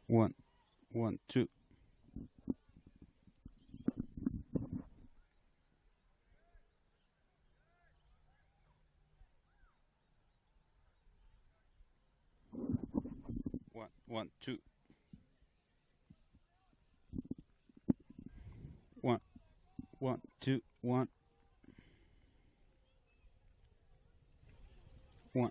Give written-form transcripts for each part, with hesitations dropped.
One, one, two. One, one, two. One, one, two, one. One.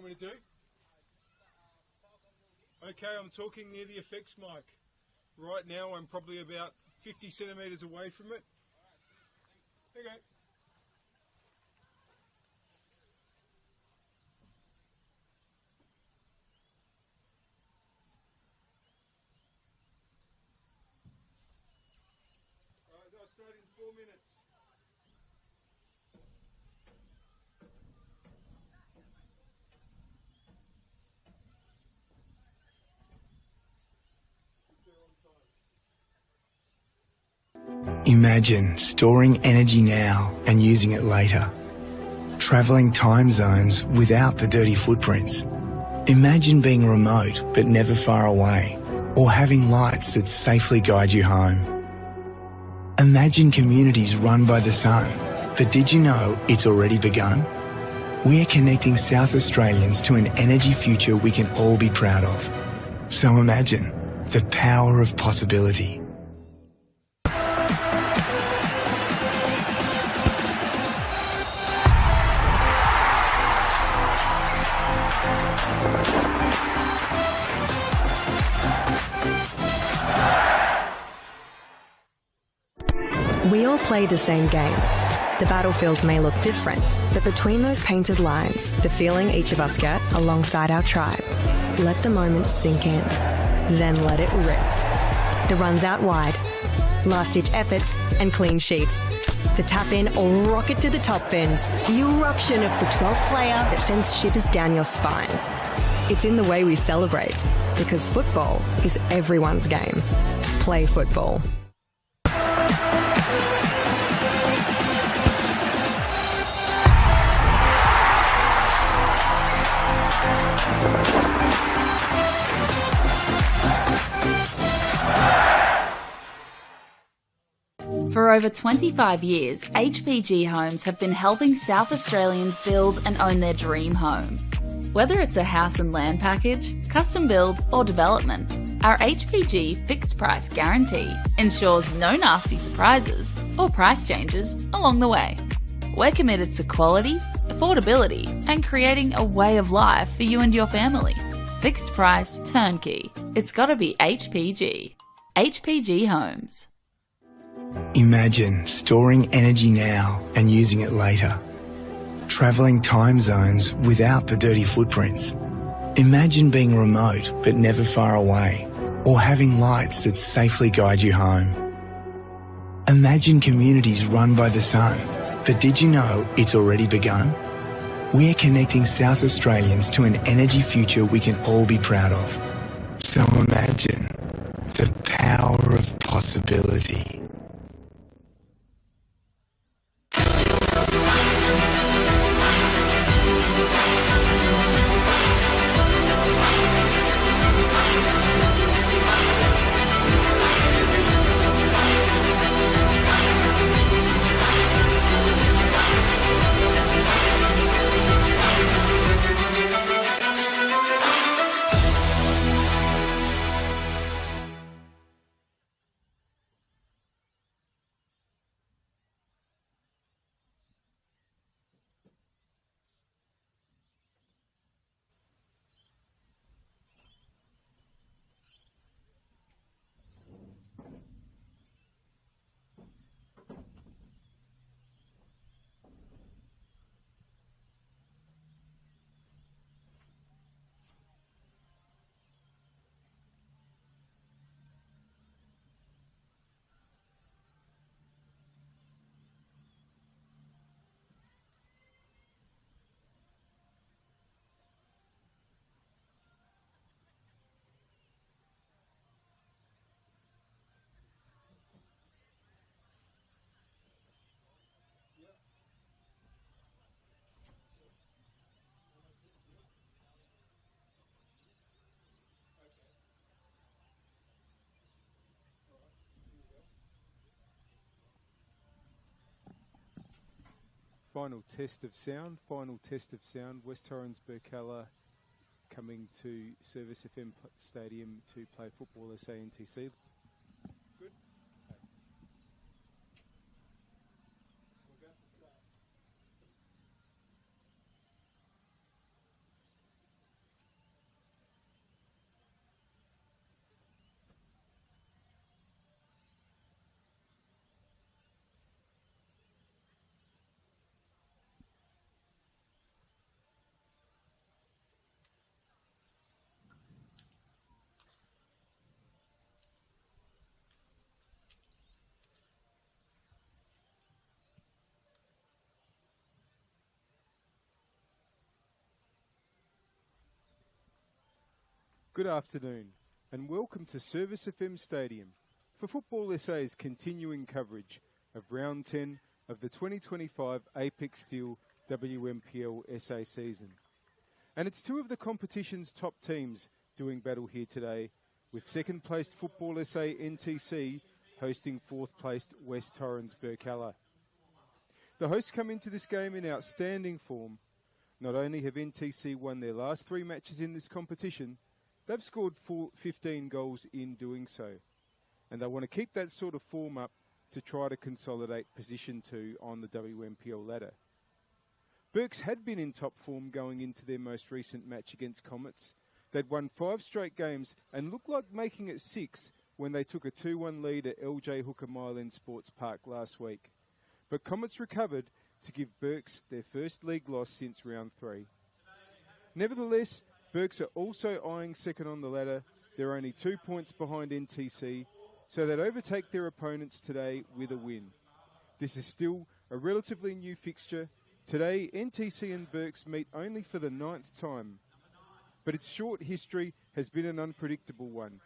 want me to do? Okay, I'm talking near the effects mic. Right now I'm probably about 50 centimetres away from it. Okay. Alright, I'll start in 4 minutes. Imagine storing energy now and using it later. Travelling time zones without the dirty footprints. Imagine being remote but never far away, or having lights that safely guide you home. Imagine communities run by the sun, but did you know it's already begun? We're connecting South Australians to an energy future we can all be proud of. So imagine the power of possibility. We all play the same game. The battlefield may look different, but between those painted lines, the feeling each of us get alongside our tribe. Let the moment sink in, then let it rip. The runs out wide, last-ditch efforts and clean sheets. The tap-in or rocket to the top bins. The eruption of the 12th player that sends shivers down your spine. It's in the way we celebrate, because football is everyone's game. Play football. For over 25 years, HPG Homes have been helping South Australians build and own their dream home. Whether it's a house and land package, custom build or development, our HPG fixed price guarantee ensures no nasty surprises or price changes along the way. We're committed to quality, affordability and creating a way of life for you and your family. Fixed price turnkey. It's gotta be HPG. HPG Homes. Imagine storing energy now and using it later. Travelling time zones without the dirty footprints. Imagine being remote but never far away, or having lights that safely guide you home. Imagine communities run by the sun, but did you know it's already begun? We're connecting South Australians to an energy future we can all be proud of. So imagine the power of possibility. Final test of sound. West Torrens Birkalla coming to Service FM Stadium to play football SANTC. Good. Good afternoon and welcome to Service FM Stadium for Football SA's continuing coverage of Round 10 of the 2025 Apex Steel WNPLSA season. And it's two of the competition's top teams doing battle here today, with second-placed Football SA NTC hosting fourth-placed West Torrens Birkalla. The hosts come into this game in outstanding form. Not only have NTC won their last 3 matches in this competition, they've scored 15 goals in doing so. And they want to keep that sort of form up to try to consolidate position 2 on the WNPL ladder. Berks had been in top form going into their most recent match against Comets. They'd won 5 straight games and looked like making it 6 when they took a 2-1 lead at LJ Hooker Mile End Sports Park last week. But Comets recovered to give Berks their first league loss since round 3. Nevertheless, Berks are also eyeing second on the ladder. They're only 2 points behind NTC, so they'd overtake their opponents today with a win. This is still a relatively new fixture. Today, NTC and Berks meet only for the 9th time, but its short history has been an unpredictable one.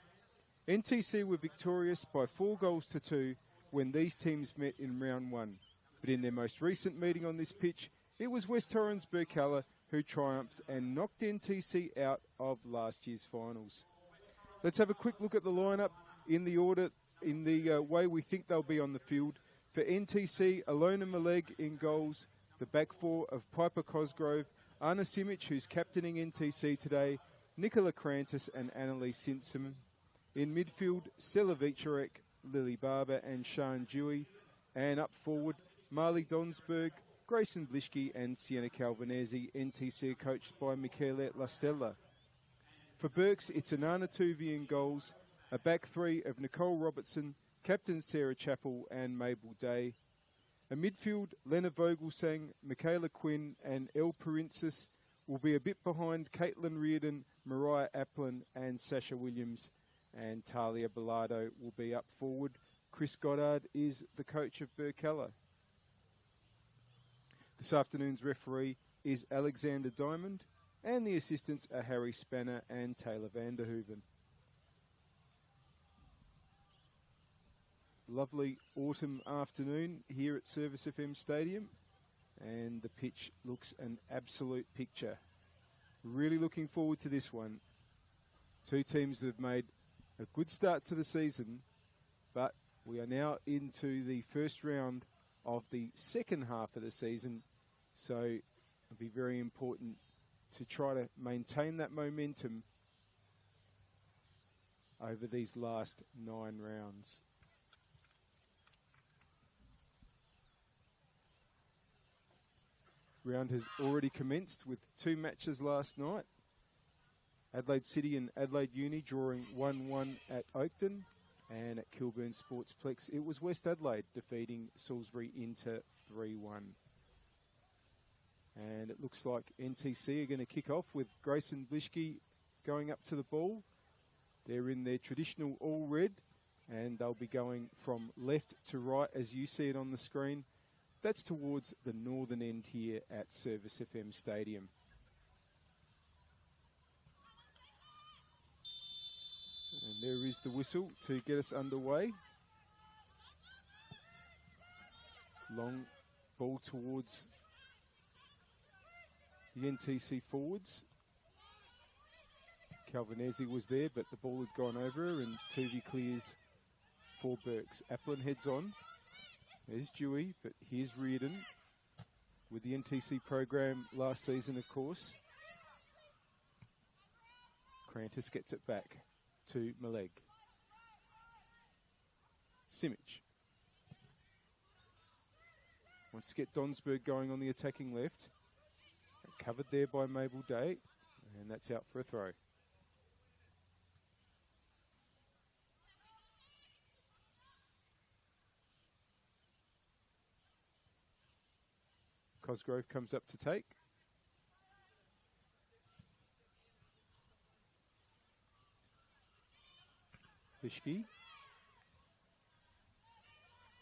NTC were victorious by 4 goals to 2 when these teams met in round 1, but in their most recent meeting on this pitch, it was West Torrens Birkalla who triumphed and knocked NTC out of last year's finals. Let's have a quick look at the lineup in the order, in the way we think they'll be on the field. For NTC, Alona Maleg in goals, the back four of Piper Cosgrove, Anna Simic, who's captaining NTC today, Nicola Krantis and Annalise Simpson. In midfield, Stella Vicharek, Lily Barber and Sian Dewey. And up forward, Marley Donsberg, Grayson Blishke and Sienna Calvinesi, NTC coached by Michele Lastella. For Berks, it's Anana Tuvi in goals, a back 3 of Nicole Robertson, Captain Sarah Chappell and Mabel Day. A midfield, Lena Vogelsang, Michaela Quinn and El Perinsis will be a bit behind Caitlin Reardon, Mariah Applin and Sasha Williams. And Talia Bilardo will be up forward. Chris Goddard is the coach of Birkalla. This afternoon's referee is Alexander Diamond, and the assistants are Harry Spanner and Taylor Vanderhoeven. Lovely autumn afternoon here at Service FM Stadium, and the pitch looks an absolute picture. Really looking forward to this one. Two teams that have made a good start to the season, but we are now into the first round of the second half of the season, so it'll be very important to try to maintain that momentum over these last 9 rounds. Round has already commenced with 2 matches last night. Adelaide City and Adelaide Uni drawing 1-1 at Oakton, and at Kilburn Sportsplex it was West Adelaide defeating Salisbury into 3-1. And it looks like NTC are going to kick off with Grayson Blishke going up to the ball. They're in their traditional all red, and they'll be going from left to right as you see it on the screen. That's towards the northern end here at Service FM Stadium. And there is the whistle to get us underway. Long ball towards the NTC forwards. Calvinesi was there, but the ball had gone over her, and Tuvi clears for Berks. Applin heads on. There's Dewey, but here's Reardon with the NTC program last season, of course. Krantis gets it back to Maleg. Simic wants to get Donsberg going on the attacking left. Covered there by Mabel Day, and that's out for a throw. Cosgrove comes up to take. Blishke.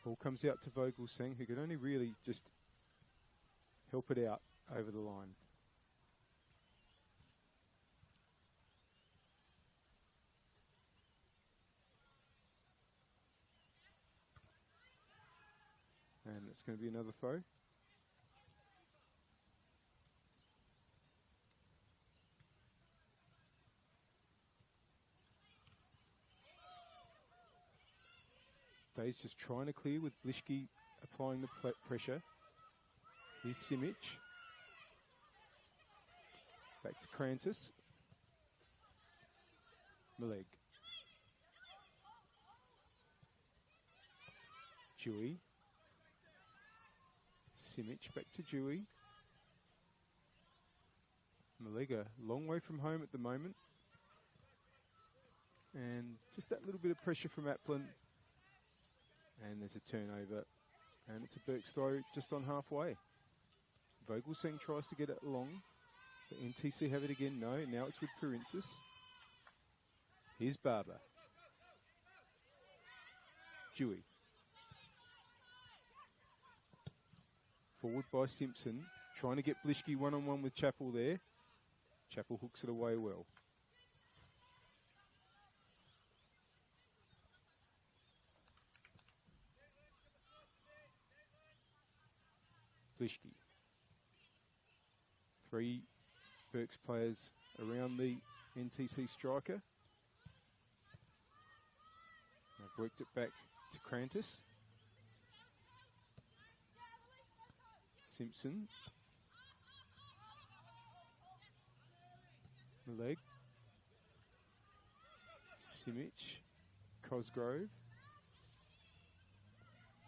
Ball comes out to Vogelsang, who could only really just help it out over the line. That's going to be another throw. Day's just trying to clear with Blishke applying the pressure. Here's Simic. Back to Krantis. Maleg. Dewey. Simic back to Dewey. Maleg a long way from home at the moment. And just that little bit of pressure from Applin. And there's a turnover. And it's a Burke's throw just on halfway. Vogelsang tries to get it along. But NTC have it again. No, now it's with Perinsis. Here's Barber. Dewey. Forward by Simpson. Trying to get Blishke one-on-one with Chappell there. Chappell hooks it away well. Blishke. 3 Burks players around the NTC striker. I've worked it back to Krantis. Simpson. Maleg. Simic. Cosgrove.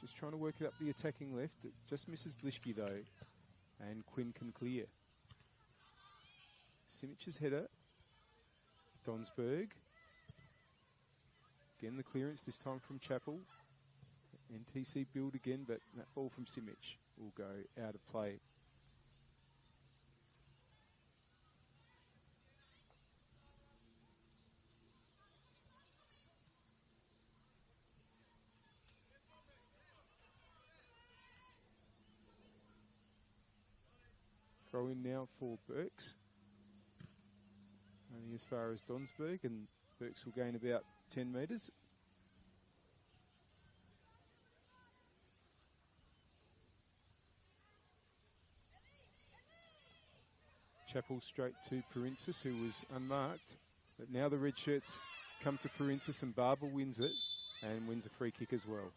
Just trying to work it up the attacking left. It just misses Blishke though. And Quinn can clear. Simic's header. Donsberg. Again the clearance, this time from Chappell. NTC build again, but that ball from Simic will go out of play. Throw in now for Burks. Only as far as Donsberg, and Burks will gain about 10 metres. Chappell straight to Perinsis, who was unmarked. But now the red shirts come to Perinsis, and Barber wins it and wins a free kick as well.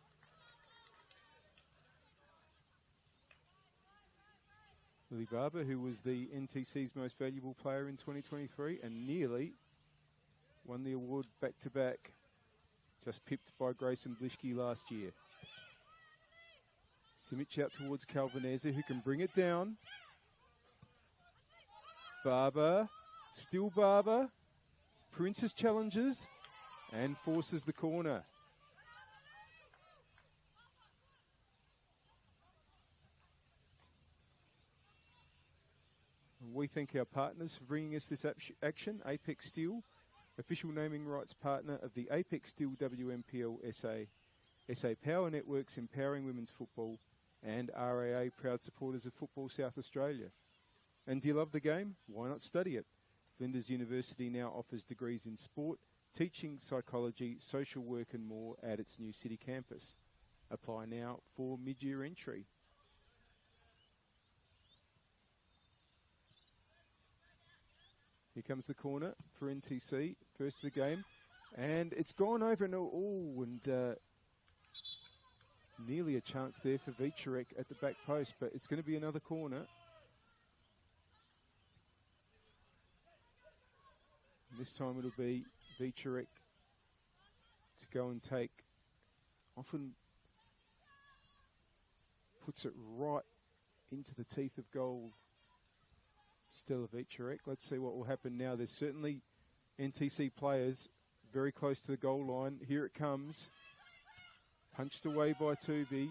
Lily Barber, who was the NTC's most valuable player in 2023 and nearly won the award back-to-back, just pipped by Grayson Blishke last year. Simic out towards Calvanese, who can bring it down. Barber, still Barber. Perinsis challenges and forces the corner. We thank our partners for bringing us this action. Apex Steel, official naming rights partner of the Apex Steel WMPLSA, SA Power Networks empowering women's football, and RAA, proud supporters of Football South Australia. And do you love the game? Why not study it? Flinders University now offers degrees in sport, teaching, psychology, social work and more at its new city campus. Apply now for mid-year entry. Here comes the corner for NTC, first of the game. And it's gone over and nearly a chance there for Vicharek at the back post, but it's going to be another corner. And this time it'll be Vicharek to go and take, often puts it right into the teeth of goal. Stella Vicharek. Let's see what will happen now. There's certainly NTC players very close to the goal line. Here it comes. Punched away by Tuvey.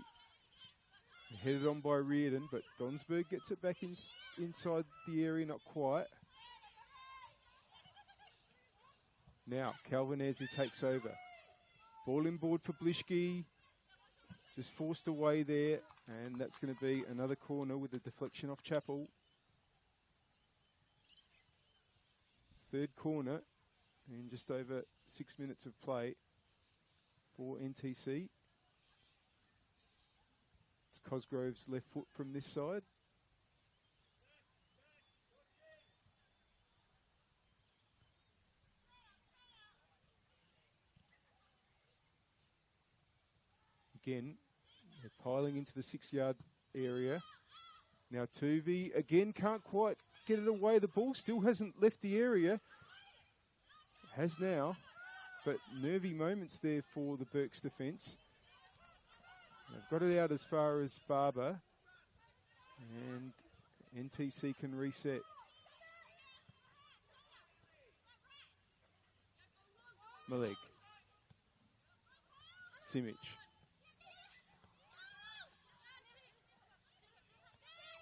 Headed on by Reardon, but Donsberg gets it back inside the area, not quite. Now, Calvanese takes over. Ball in board for Blishke. Just forced away there, and that's going to be another corner with a deflection off Chappell. Third corner in just over 6 minutes of play for NTC. It's Cosgrove's left foot from this side. Again, they're piling into the 6-yard area. Now Tuvi again can't quite get it away. The ball still hasn't left the area. Has now, but nervy moments there for the Burks defence. They've got it out as far as Barber, and NTC can reset. Maleg. Simic.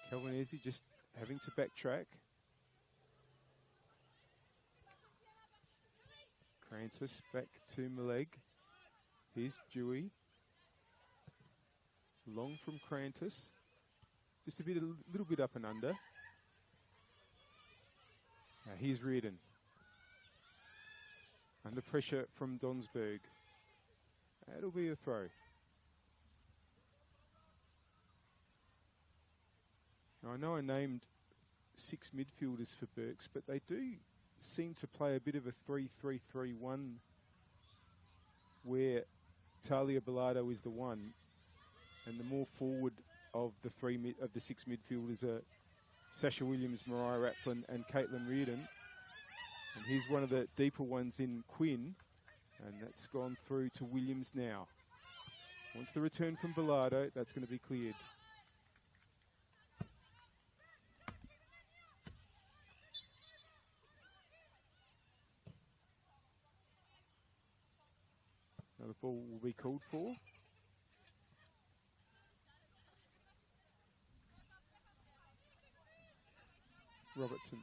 Calvinesi just having to backtrack. Crantis back to Maleg. Here's Dewey. Long from Crantis. Just a little bit up and under. Now here's Reardon. Under pressure from Donsberg. That'll be a throw. Now I know I named 6 midfielders for Burks, but they do seem to play a bit of a 3-3-3-1 where Talia Bilardo is the one, and the more forward of the 6 midfielders are Sasha Williams, Mariah Aplin and Caitlin Reardon. And here's one of the deeper ones in Quinn, and that's gone through to Williams now. Once the return from Bilardo, that's going to be cleared. Now the ball will be called for. Robertson.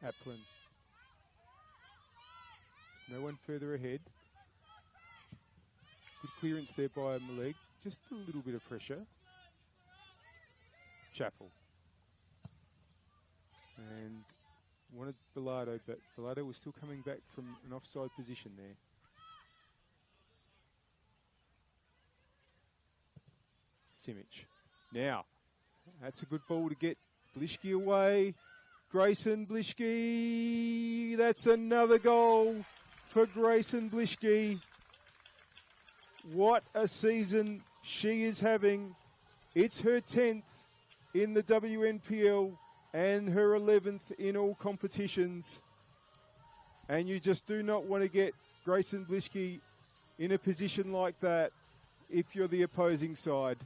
Aplin. There's no one further ahead. Good clearance there by Maleg. Just a little bit of pressure. Chappell. And wanted Bilardo, but Bilardo was still coming back from an offside position there. Simic. Now, that's a good ball to get Blischke away. Grayson Blischke. That's another goal for Grayson Blischke. What a season she is having. It's her 10th in the WNPL and her 11th in all competitions. And you just do not want to get Grayson Blischke in a position like that if you're the opposing side.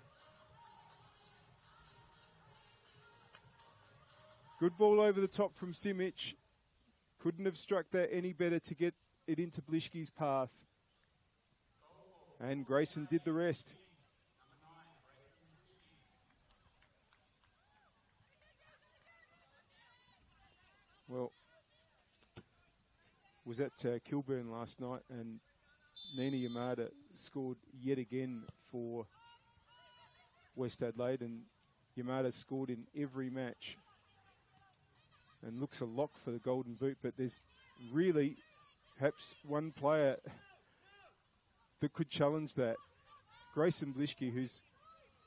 Good ball over the top from Simic. Couldn't have struck that any better to get it into Blischke's path. And Grayson did the rest. Well, was at Kilburn last night, and Nina Yamada scored yet again for West Adelaide, and Yamada scored in every match. And looks a lock for the Golden Boot, but there's really perhaps one player that could challenge that. Grayson Blischke, who's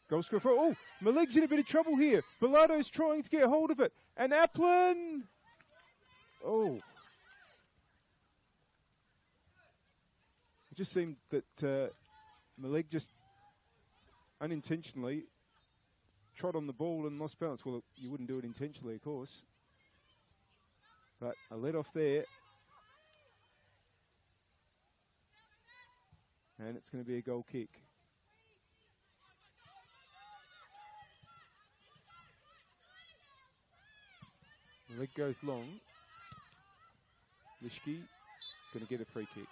goal scorer for... Oh, Maleg's in a bit of trouble here. Bilardo's trying to get hold of it. And Aplin... Oh. It just seemed that Maleg just unintentionally trod on the ball and lost balance. Well, you wouldn't do it intentionally, of course. But a let off there. And it's going to be a goal kick. The leg goes long. Blischke is going to get a free kick.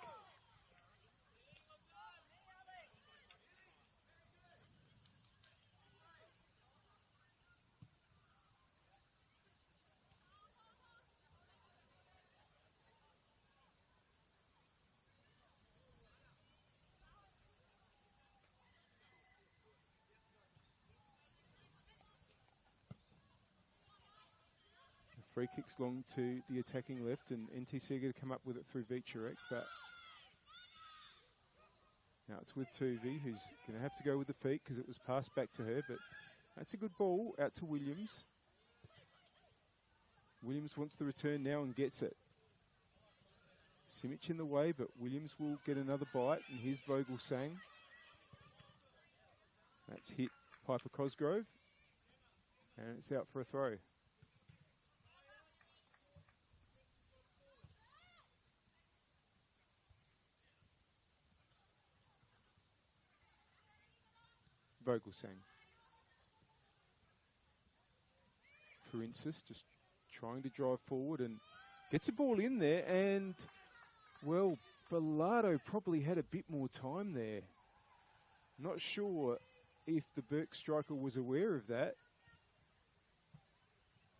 Free kicks long to the attacking left, and NTC are going to come up with it through Vicharek, but Now it's with Tuvey, who's going to have to go with the feet because it was passed back to her, but that's a good ball out to Williams. Williams wants the return now and gets it. Simic in the way, but Williams will get another bite, and here's Vogelsang. That's hit Piper Cosgrove, and it's out for a throw. Vogelsang. Princess just trying to drive forward and gets a ball in there, and well, Bilardo probably had a bit more time there. Not sure if the Burke striker was aware of that.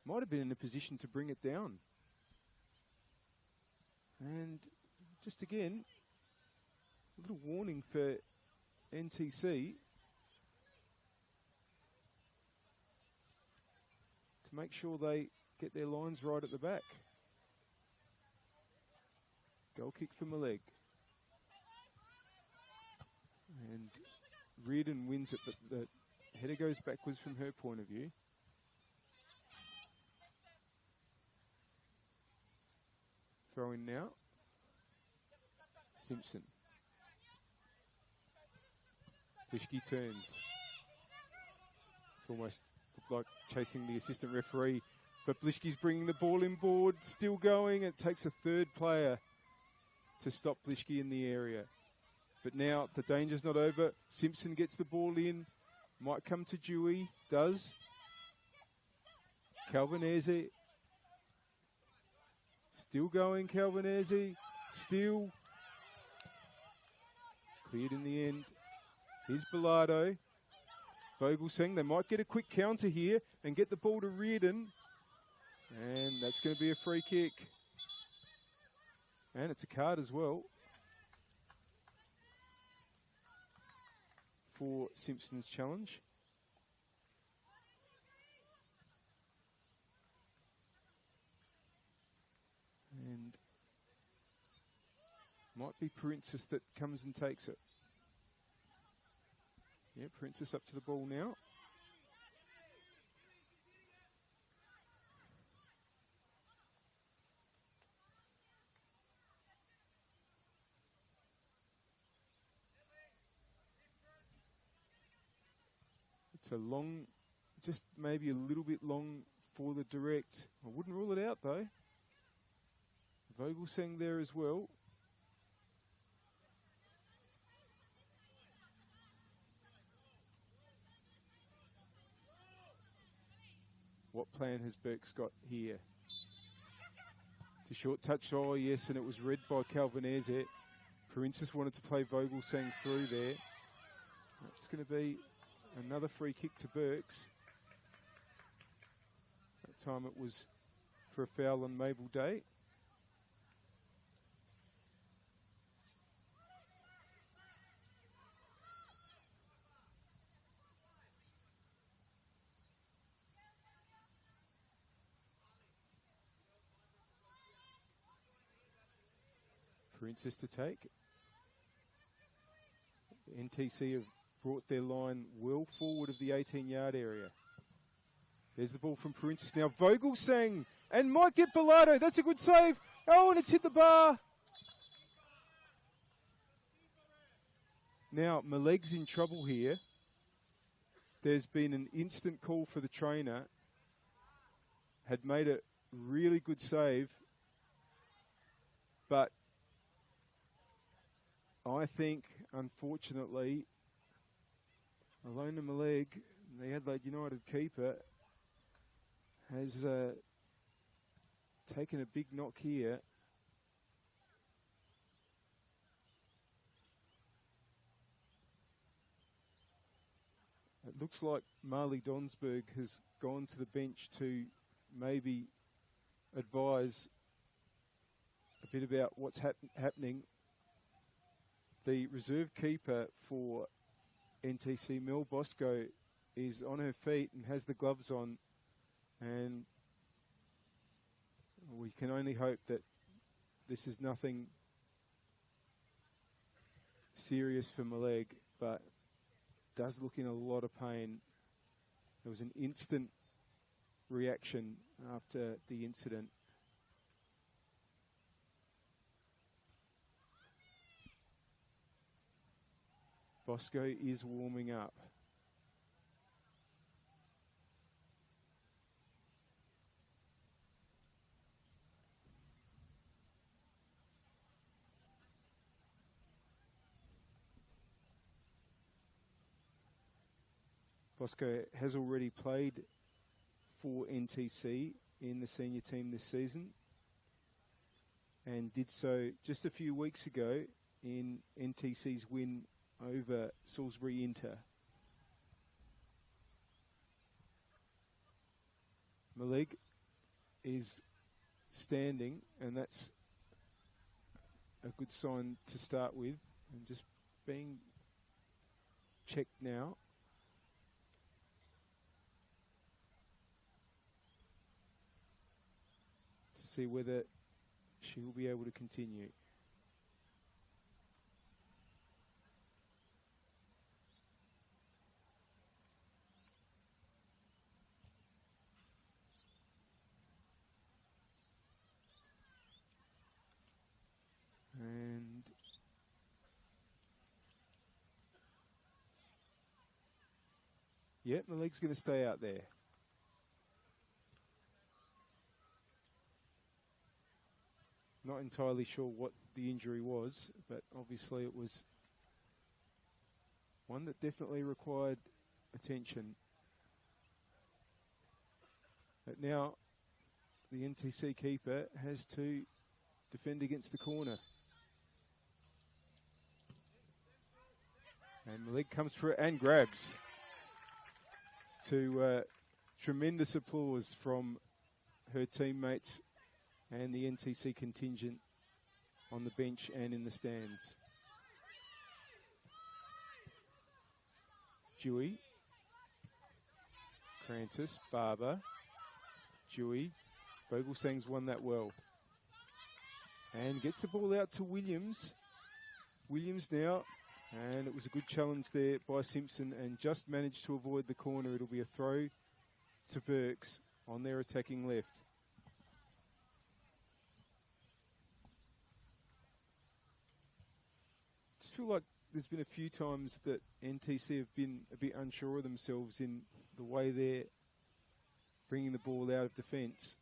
Might have been in a position to bring it down. And just again, a little warning for NTC to make sure they get their lines right at the back. Goal kick for Maleg. And Reardon wins it, but the header goes backwards from her point of view. Throw in now. Simpson. Fishke turns. It's almost like chasing the assistant referee, but Blishke's bringing the ball inboard, still going. It takes a third player to stop Blishke in the area. But now the danger's not over. Simpson gets the ball in. Might come to Dewey. Does. Calvanese. Still going, Calvanese. Still. Cleared in the end. Here's Bilardo. Vogelsang. They might get a quick counter here and get the ball to Reardon. And that's going to be a free kick. And it's a card as well for Simpson's challenge. And might be Princess that comes and takes it. Yeah, Princess up to the ball now. It's a long, just maybe a little bit long for the direct. I wouldn't rule it out though. Vogelsang there as well. What plan has Burke's got here? It's a short touch, oh yes, and it was read by Calvanese. Princess wanted to play Vogelsang through there. That's going to be another free kick to Burks. That time it was for a foul on Mabel Day. Princess to take. NTC have brought their line well forward of the 18-yard area. There's the ball from Princess. Now Vogelsang and might get Bilardo. That's a good save. Oh, and it's hit the bar. Now Maleg's in trouble here. There's been an instant call for the trainer. Had made a really good save. But I think, unfortunately, Alona Maleg, the Adelaide United keeper, has taken a big knock here. It looks like Marley Donsberg has gone to the bench to maybe advise a bit about what's happening. The reserve keeper for NTC, Mel Bosco, is on her feet and has the gloves on, and we can only hope that this is nothing serious for my leg, but does look in a lot of pain. There was an instant reaction after the incident. Bosco is warming up. Bosco has already played for NTC in the senior team this season and did so just a few weeks ago in NTC's win over Salisbury Inter. Malik is standing, and that's a good sign to start with, and just being checked now. To see whether she will be able to continue. And yep, the leg's going to stay out there. Not entirely sure what the injury was, but obviously it was one that definitely required attention. But now the NTC keeper has to defend against the corner. And Malik comes for it and grabs. To tremendous applause from her teammates and the NTC contingent on the bench and in the stands. Dewey, Crantis, Barber, Dewey. Vogelsang's won that well. And gets the ball out to Williams. Williams now, and it was a good challenge there by Simpson and just managed to avoid the corner. It'll be a throw to Burks on their attacking left. I feel like there's been a few times that NTC have been a bit unsure of themselves in the way they're bringing the ball out of defence.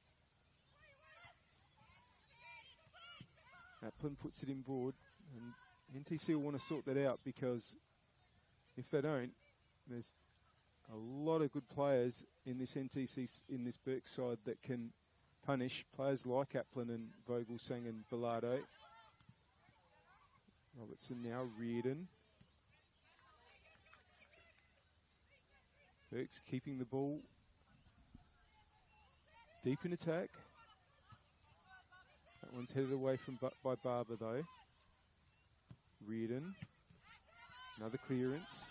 Applin puts it in broad, and NTC will want to sort that out, because if they don't, there's a lot of good players in this NTC, in this Burke side, that can punish players like Applin and Vogelsang and Bilardo. Robertson now, Reardon. Burke's keeping the ball deep in attack. That one's headed away from by Barber though. Reardon. Another clearance.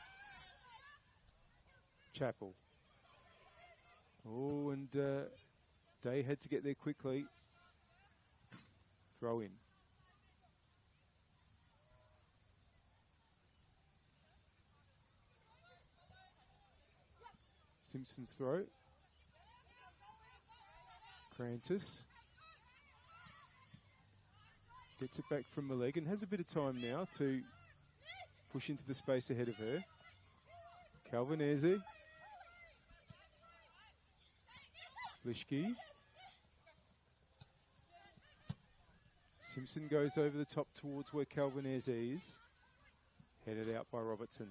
Chappell. Oh, and Day had to get there quickly. Throw in. Simpson's throw. Crantis. Gets it back from the leg and has a bit of time now to push into the space ahead of her. Calvinese. Blishke. Simpson goes over the top towards where Calvinese is. Headed out by Robertson.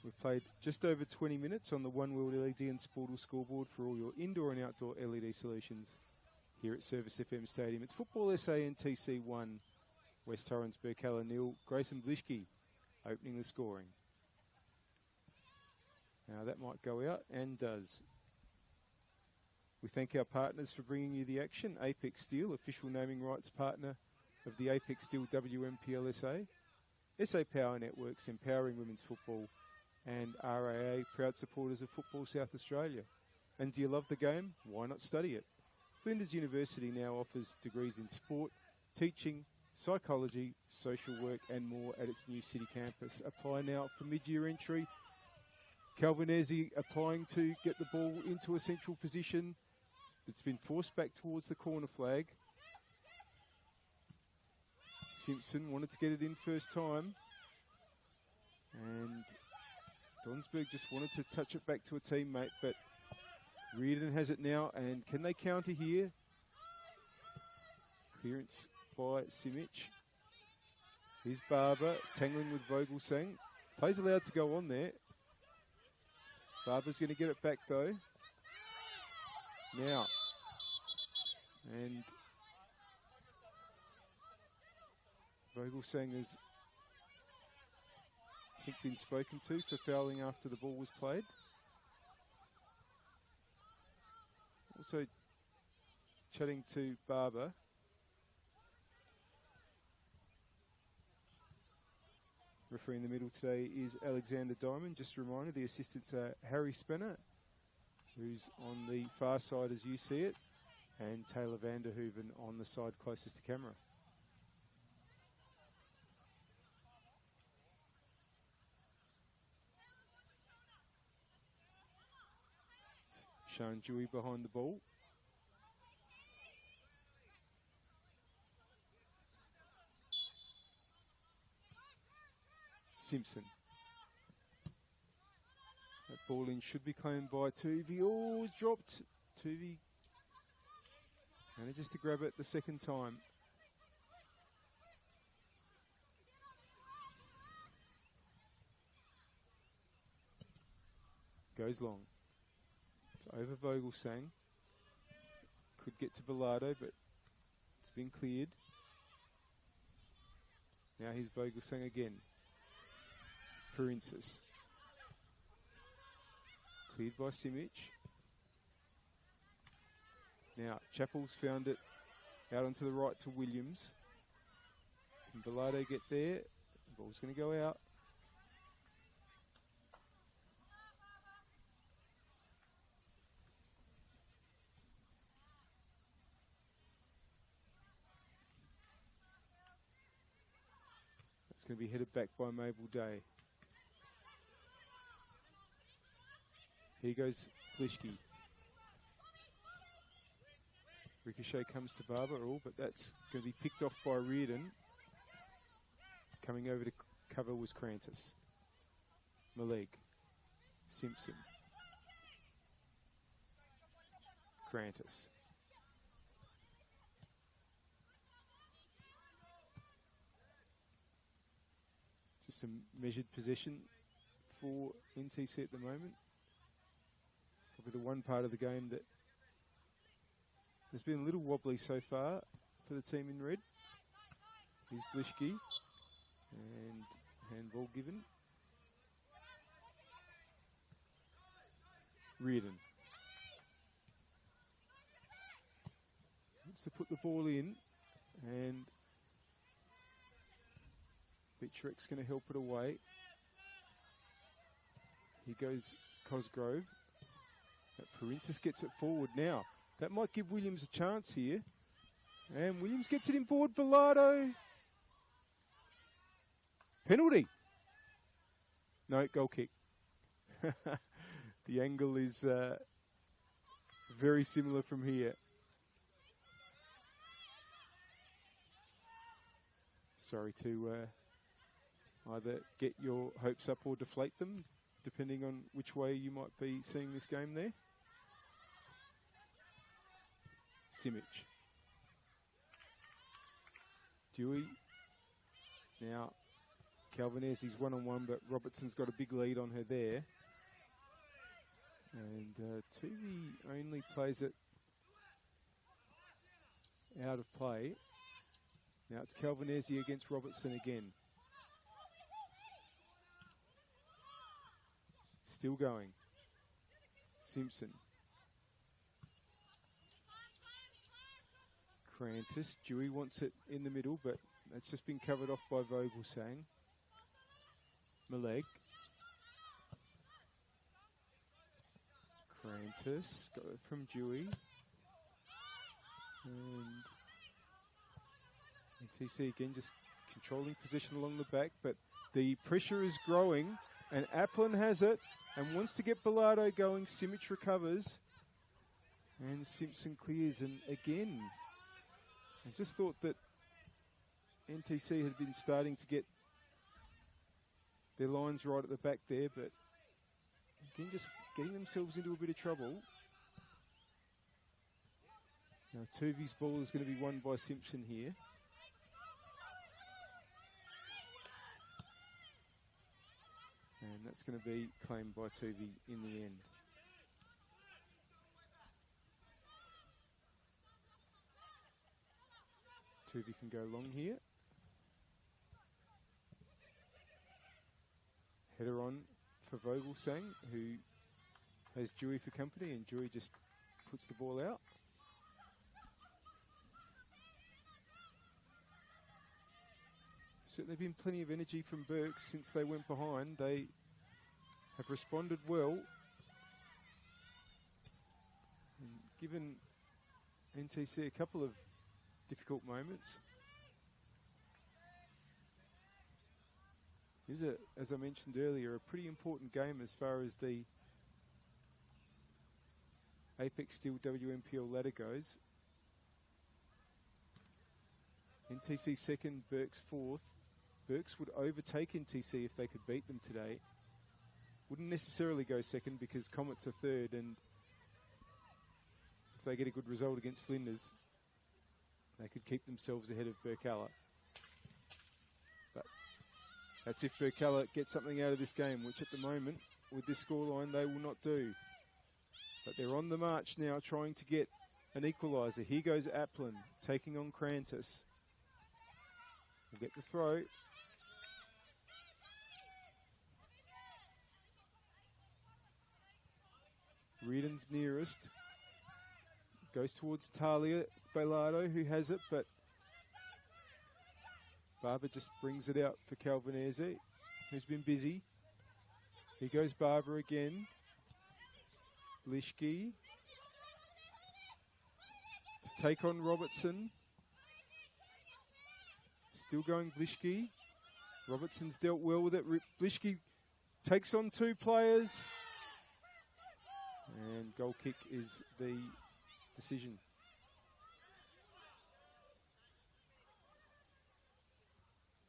We've played just over 20 minutes on the One World LED and Sportal scoreboard for all your indoor and outdoor LED solutions here at Service FM Stadium. It's Football SA and TC 1, West Torrens, Birkalla 0, Grayson Blishke opening the scoring. Now that might go out, and does. We thank our partners for bringing you the action. Apex Steel, official naming rights partner of the Apex Steel WMPLSA. SA Power Networks, empowering women's football. And RAA, proud supporters of Football South Australia. And do you love the game? Why not study it? Flinders University now offers degrees in sport, teaching, psychology, social work and more at its new city campus. Apply now for mid-year entry. Calvinesi applying to get the ball into a central position. It's been forced back towards the corner flag. Simpson wanted to get it in first time. And Donsberg just wanted to touch it back to a teammate, but Reardon has it now, and can they counter here? Clearance by Simic. Here's Barber tangling with Vogelsang. Play's allowed to go on there. Barber's going to get it back though. Now. And Vogelsang has, I think, been spoken to for fouling after the ball was played. Also chatting to Barber. Referee in the middle today is Alexander Diamond. Just a reminder, the assistants are Harry Spinner, who's on the far side as you see it, and Taylor Vanderhoeven on the side closest to camera. Showing Dewey behind the ball. Simpson. That ball in should be claimed by Tuvey. Oh, it's dropped. Tuvey manages to grab it the second time. Goes long. It's over Vogelsang. Could get to Bilardo, but it's been cleared. Now here's Vogelsang again. Princess. Cleared by Simic. Now Chappell's found it out onto the right to Williams. Can Bilardo get there? The ball's going to go out. It's going to be headed back by Mabel Day. Here goes Plischke. Ricochet comes to Barber, but that's going to be picked off by Reardon. Coming over to cover was Krantis. Maleg. Simpson. Krantis. Just some measured possession for NTC at the moment. Probably the one part of the game that has been a little wobbly so far for the team in red. Here's Plischke. And handball given. Reardon. Wants to put the ball in, and Bittreck's going to help it away. Here goes Cosgrove. But Princess gets it forward now. That might give Williams a chance here. And Williams gets it in forward. Bilardo. Penalty. No, goal kick. The angle is very similar from here. Sorry to either get your hopes up or deflate them, depending on which way you might be seeing this game there. Simic. Dewey. Now, Calvinesi's one-on-one, but Robertson's got a big lead on her there. And Tuvey only plays it out of play. Now it's Calvinesi against Robertson again. Still going. Simpson. Krantis. Dewey wants it in the middle, but that's just been covered off by Vogelsang. Maleg. Krantis. Got it from Dewey. And NTC again just controlling position along the back, but the pressure is growing, and Applin has it and wants to get Bilardo going. Simic recovers, and Simpson clears, and again, I just thought that NTC had been starting to get their lines right at the back there, but again, just getting themselves into a bit of trouble. Now, Tuvi's ball is going to be won by Simpson here. And that's going to be claimed by Tuvi in the end. Tuvi can go long here. Header on for Vogelsang, who has Dewey for company, and Dewey just puts the ball out. Certainly been plenty of energy from Burks since they went behind. They have responded well. And given NTC a couple of difficult moments. This is, as I mentioned earlier, a pretty important game as far as the Apex Steel WMPL ladder goes. NTC second, Burks fourth. Burks would overtake NTC if they could beat them today. Wouldn't necessarily go second because Comets are third, and if they get a good result against Flinders, they could keep themselves ahead of Birkalla. But that's if Birkalla gets something out of this game, which at the moment, with this scoreline, they will not do. But they're on the march now, trying to get an equaliser. Here goes Applin, taking on Crantis. We'll get the throw. Reardon's nearest. Goes towards Talia Bilardo, who has it, but Barber just brings it out for Calvinese, who's been busy. Here goes Barber again. Blishke to take on Robertson. Still going Blishke. Robertson's dealt well with it. Blishke takes on two players. And goal kick is the decision.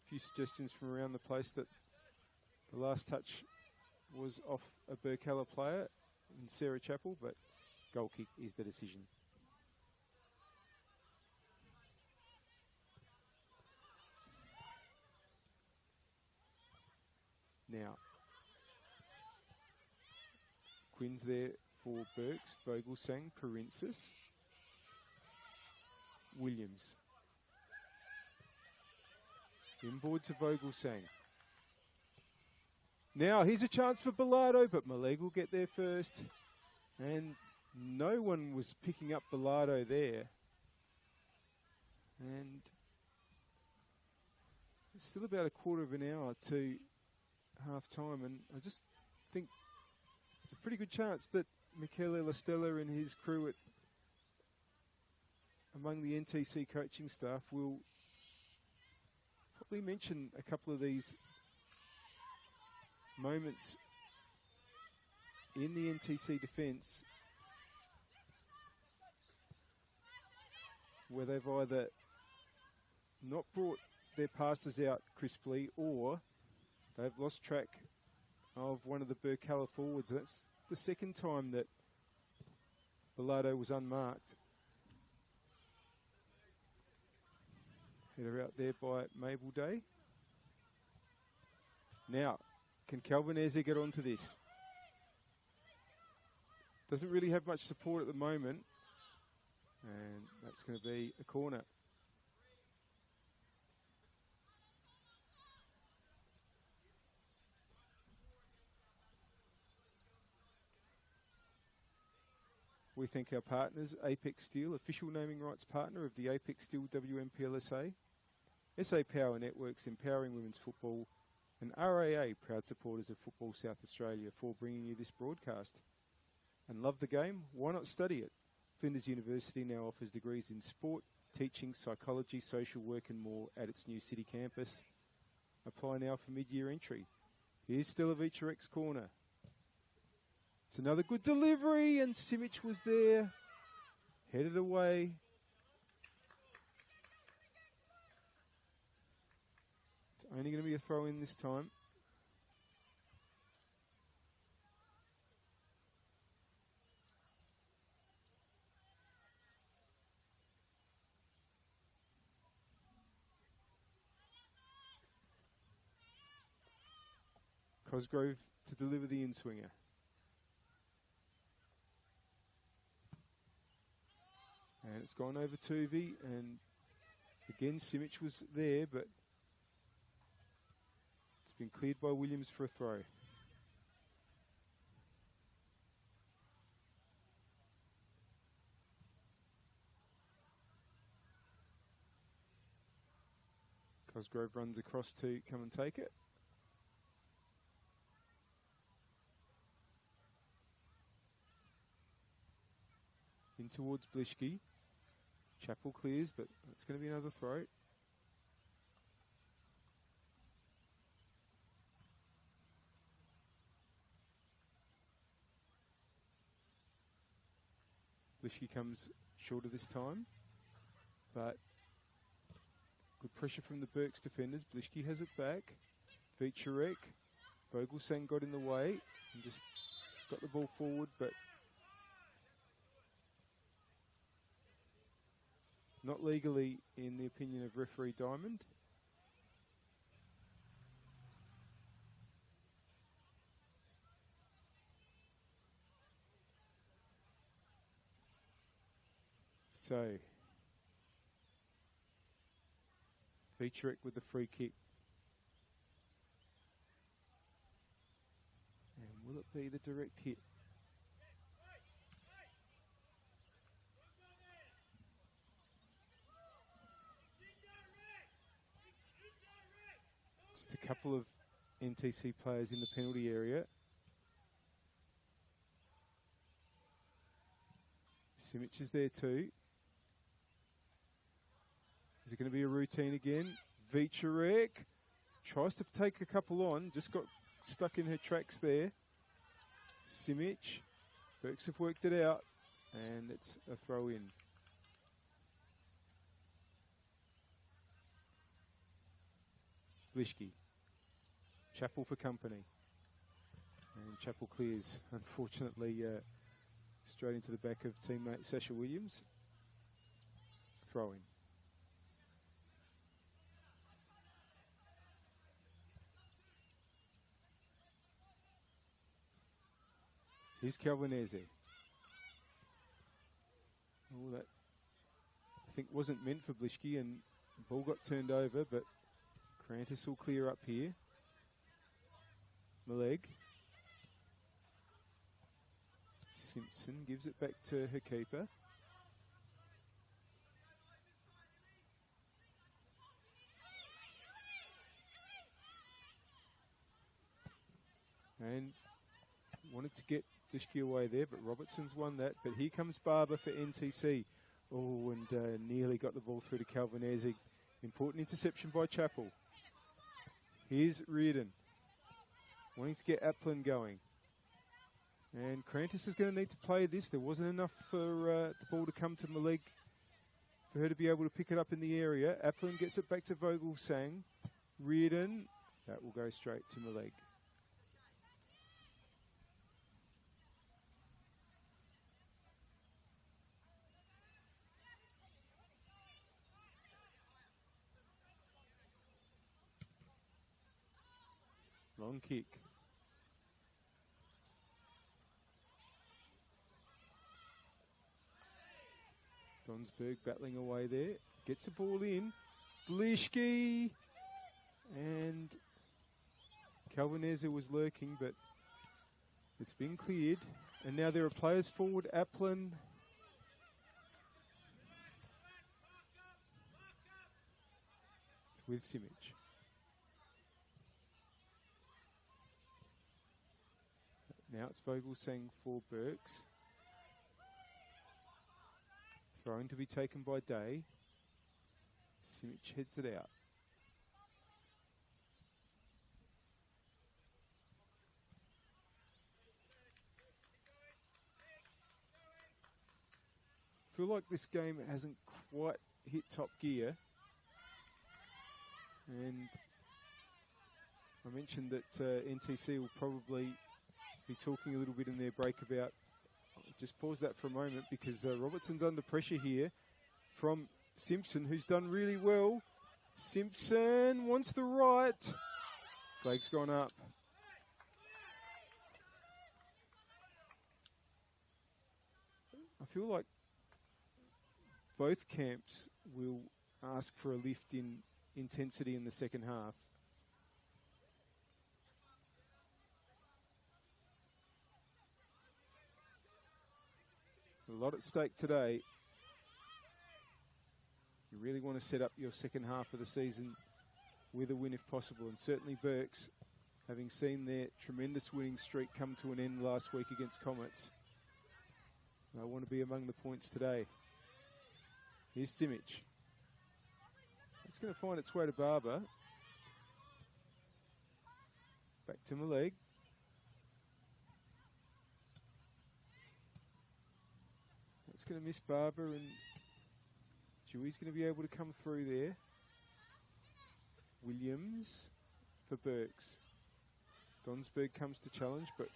A few suggestions from around the place that the last touch was off a Birkalla player in Sarah Chappell, but goal kick is the decision. Now, Quinn's there for Burks, Vogelsang, Parensis, Williams. Inboard to Vogelsang. Now, here's a chance for Bilardo, but Maleg will get there first. And no one was picking up Bilardo there. And it's still about a quarter of an hour to half time, and I just think it's a pretty good chance that Michele Lastella and his crew among the NTC coaching staff will probably mention a couple of these moments in the NTC defence where they've either not brought their passes out crisply or they've lost track of one of the Birkalla forwards. That's the second time that Bilardo was unmarked. Header out there by Mabel Day. Now, can Calvinese get onto this? Doesn't really have much support at the moment. And that's going to be a corner. We thank our partners, Apex Steel, official naming rights partner of the Apex Steel WMPLSA, SA Power Networks, empowering women's football, and RAA, proud supporters of Football South Australia, for bringing you this broadcast. And love the game? Why not study it? Flinders University now offers degrees in sport, teaching psychology, social work and more at its new city campus. Apply now for mid-year entry. Here's Stilovic corner. It's another good delivery, and Simic was there. Headed away. It's only going to be a throw in this time. Cosgrove to deliver the in-swinger. And it's gone over Tuvey, and again Simic was there, but it's been cleared by Williams for a throw. Cosgrove runs across to come and take it. In towards Blishke. Chappell clears, but it's going to be another throw. Blishke comes shorter this time, but good pressure from the Burks defenders. Blishke has it back. Vicharek. Vogelsang got in the way and just got the ball forward, but not legally in the opinion of referee Diamond. So, Vicharek with the free kick. And will it be the direct hit? A couple of NTC players in the penalty area. Simic is there too. Is it going to be a routine again? Vicharek tries to take a couple on, just got stuck in her tracks there. Simic, Burks have worked it out, and it's a throw in. Blishke. Chappell for company. And Chappell clears, unfortunately, straight into the back of teammate Sasha Williams. Throwing. Here's Calvinese. Oh, that I think wasn't meant for Blishke, and the ball got turned over, but Crantis will clear up here. Maleg. Simpson gives it back to her keeper. And wanted to get Blishke away there, but Robertson's won that. But here comes Barber for NTC. Oh, and nearly got the ball through to Calvinese. Important interception by Chappell. Here's Reardon. Wanting to get Applin going. And Crantis is going to need to play this. There wasn't enough for the ball to come to Maleg for her to be able to pick it up in the area. Applin gets it back to Vogelsang. Reardon. That will go straight to Maleg. Long kick. Donsberg battling away there. Gets the ball in. Blishke. And Calvinese was lurking, but it's been cleared. And now there are players forward. Applin. It's with Simic. Now it's Vogelsang for Burks. Throwing to be taken by Day. Simic heads it out. I feel like this game hasn't quite hit top gear. And I mentioned that NTC will probably be talking a little bit in their break about, just pause that for a moment because Robertson's under pressure here from Simpson, who's done really well. Simpson wants the right. Flag's gone up. I feel like both camps will ask for a lift in intensity in the second half. A lot at stake today. You really want to set up your second half of the season with a win if possible. And certainly Berks, having seen their tremendous winning streak come to an end last week against Comets, I want to be among the points today. Here's Simic. It's going to find its way to Barber. Back to Maleg. It's going to miss Barber, and Dewey's going to be able to come through there. Williams for Berks. Donsberg comes to challenge, but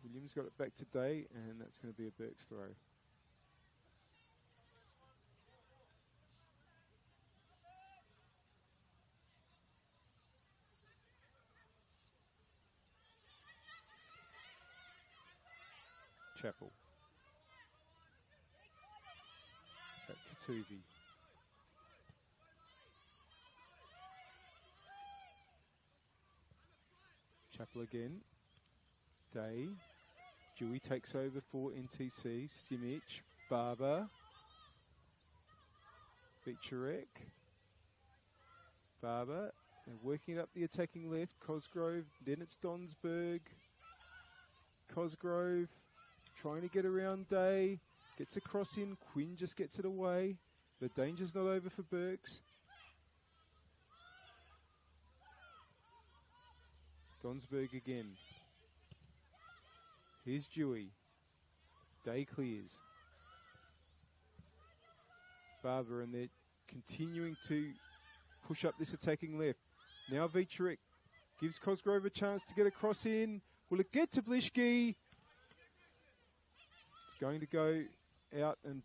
Williams got it back today, and that's going to be a Berks throw. Chapel. Back to Tuvey. Chapel again. Day. Dewey takes over for NTC. Simic. Barber. Victorek. Barber. They're working it up the attacking left. Cosgrove. Then it's Donsberg. Cosgrove. Trying to get around Day. Gets a cross in. Quinn just gets it away. The danger's not over for Berks. Donsberg again. Here's Dewey. Day clears. Barber, and they're continuing to push up this attacking left. Now Victorek gives Cosgrove a chance to get a cross in. Will it get to Blischke? It's going to go out and,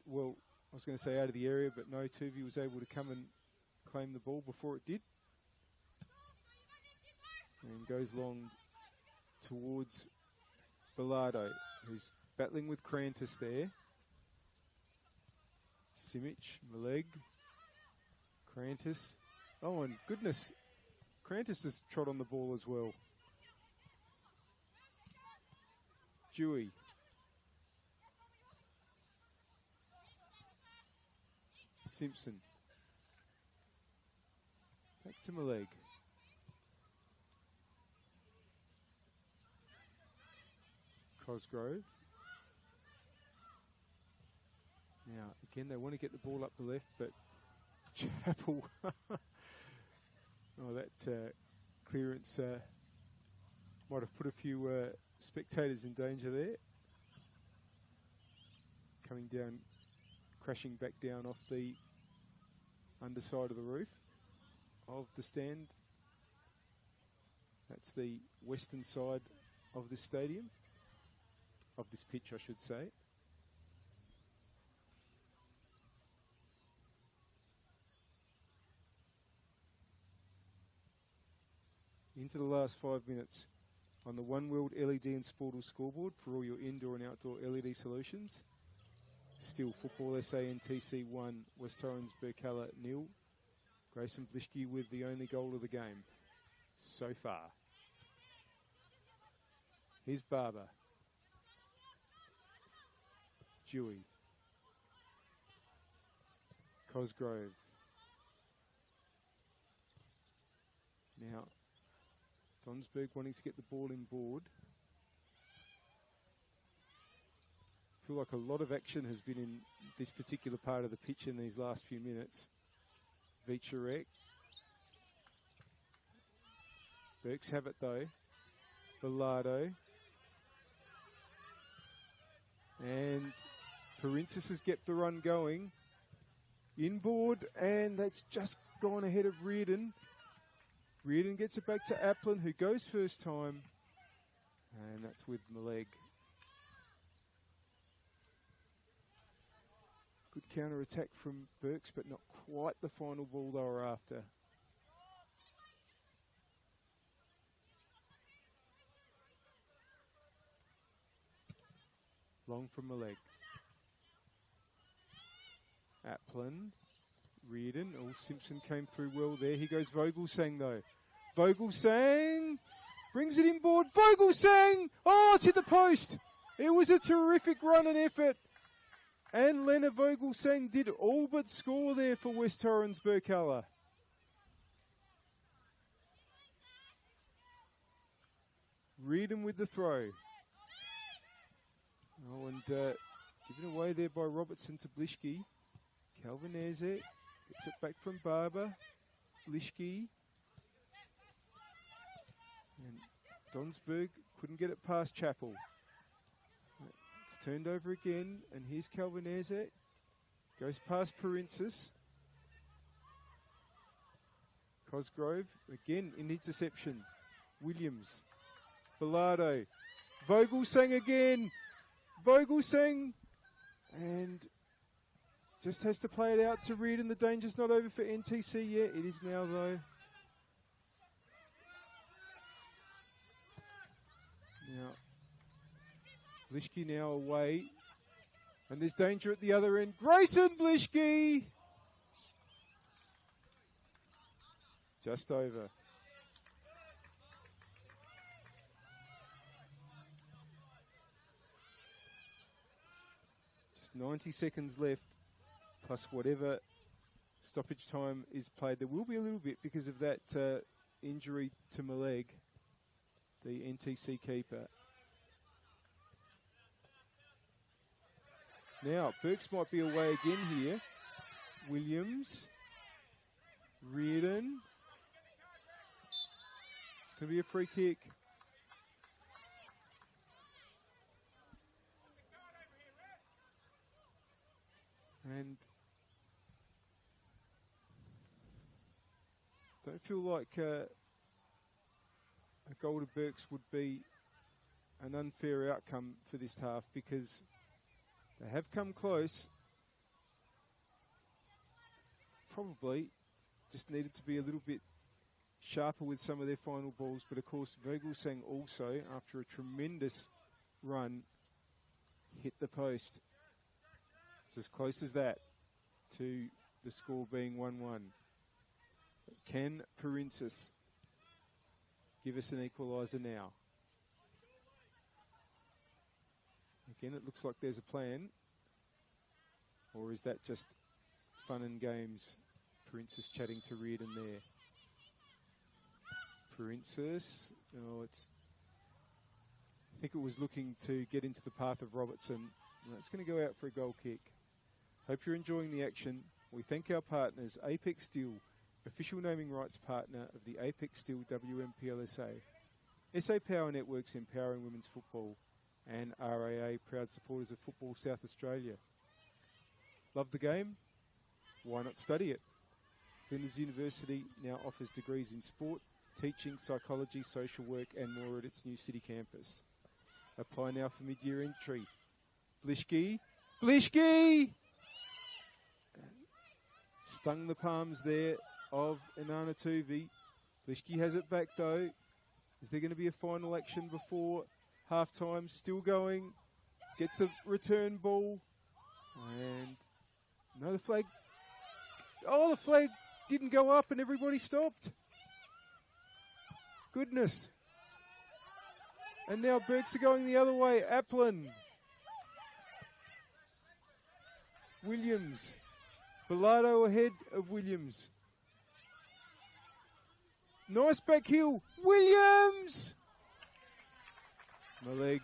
well, I was going to say out of the area, but no, Tuvey was able to come and claim the ball before it did. And goes long towards Bilardo, who's battling with Krantis there. Simic, Maleg, Krantis. Oh, and goodness, Krantis has trod on the ball as well. Dewey. Simpson. Back to Maleg. Cosgrove. Now, again, they want to get the ball up the left, but Chapel. Oh, that clearance might have put a few spectators in danger there. Coming down, crashing back down off the underside of the roof of the stand. That's the western side of this stadium. Of this pitch, I should say. Into the last 5 minutes on the One World LED and Sportal scoreboard for all your indoor and outdoor LED solutions. Still Football SA and TC 1, West Torrens Birkalla 0. Grayson Blischke with the only goal of the game so far. Here's Barber. Dewey. Cosgrove. Now, Donsberg wanting to get the ball in board. feel like a lot of action has been in this particular part of the pitch in these last few minutes. Vicharek. Burks have it though. Bilardo. And Parensis has kept the run going. Inboard, and that's just gone ahead of Reardon. Reardon gets it back to Applin, who goes first time. And that's with Maleg. Good counter-attack from Burks, but not quite the final ball they were after. Long from Maleg. Applin. Reardon. Oh, Simpson came through well there. Here goes Vogelsang though. Vogelsang brings it inboard. Vogelsang! Oh, it's hit the post. It was a terrific run and effort. And Leonard Vogelsang did all but score there for West Torrens Birkalla. Reardon with the throw. Oh, and given away there by Robertson to Blishke. Calvin Eze gets it back from Barber. Blishke. And Donsberg couldn't get it past Chappell. It's turned over again, and here's Calvin Eze. Goes past Parensis. Cosgrove, again in interception. Williams. Bilardo. Vogelsang again. Vogelsang. And just has to play it out to Reardon. The danger's not over for NTC yet. It is now, though. Now, Blishke now away. And there's danger at the other end. Grayson Blishke! Just over. Just 90 seconds left, plus whatever stoppage time is played. There will be a little bit because of that injury to Maleg, the NTC keeper. Now, Burks might be away again here. Williams. Reardon. It's going to be a free kick. And don't feel like a goal to Burks would be an unfair outcome for this half, because they have come close. Probably just needed to be a little bit sharper with some of their final balls. But of course, Vogelsang also, after a tremendous run, hit the post. It's as close as that to the score being 1-1. Can Parensis give us an equaliser now? Again, it looks like there's a plan. Or is that just fun and games? Parensis chatting to Reardon there. Parensis, oh, I think it was looking to get into the path of Robertson. It's going to go out for a goal kick. Hope you're enjoying the action. We thank our partners, Apex Steel, official naming rights partner of the Apex Steel WMPLSA. SA Power Networks empowering women's football, and RAA, proud supporters of Football South Australia. Love the game? Why not study it? Flinders University now offers degrees in sport, teaching, psychology, social work and more at its new city campus. Apply now for mid-year entry. Blishke! Blishke! Stung the palms there of Inanna Tuvi. Blishke has it back though. Is there going to be a final action before half-time? Still going. Gets the return ball. And no, the flag. Oh, the flag didn't go up and everybody stopped. Goodness. And now Burks are going the other way. Applin. Williams. Bilardo ahead of Williams. Nice back heel. Williams! Maleg.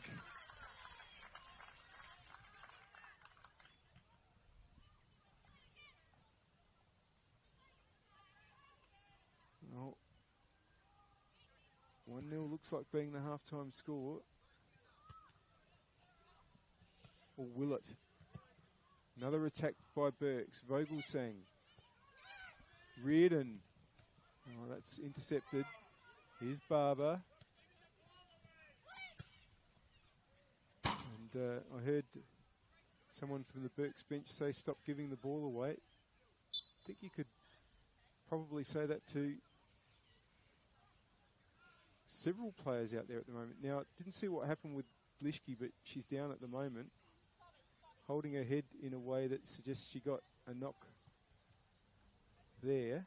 looks like being the halftime score. Or will it? Another attack by Burks. Vogelsang. Reardon. Oh, that's intercepted. Here's Barber. And I heard someone from the Burks bench say stop giving the ball away. I think you could probably say that to several players out there at the moment. Now, didn't see what happened with Blishki, but she's down at the moment, holding her head in a way that suggests she got a knock there.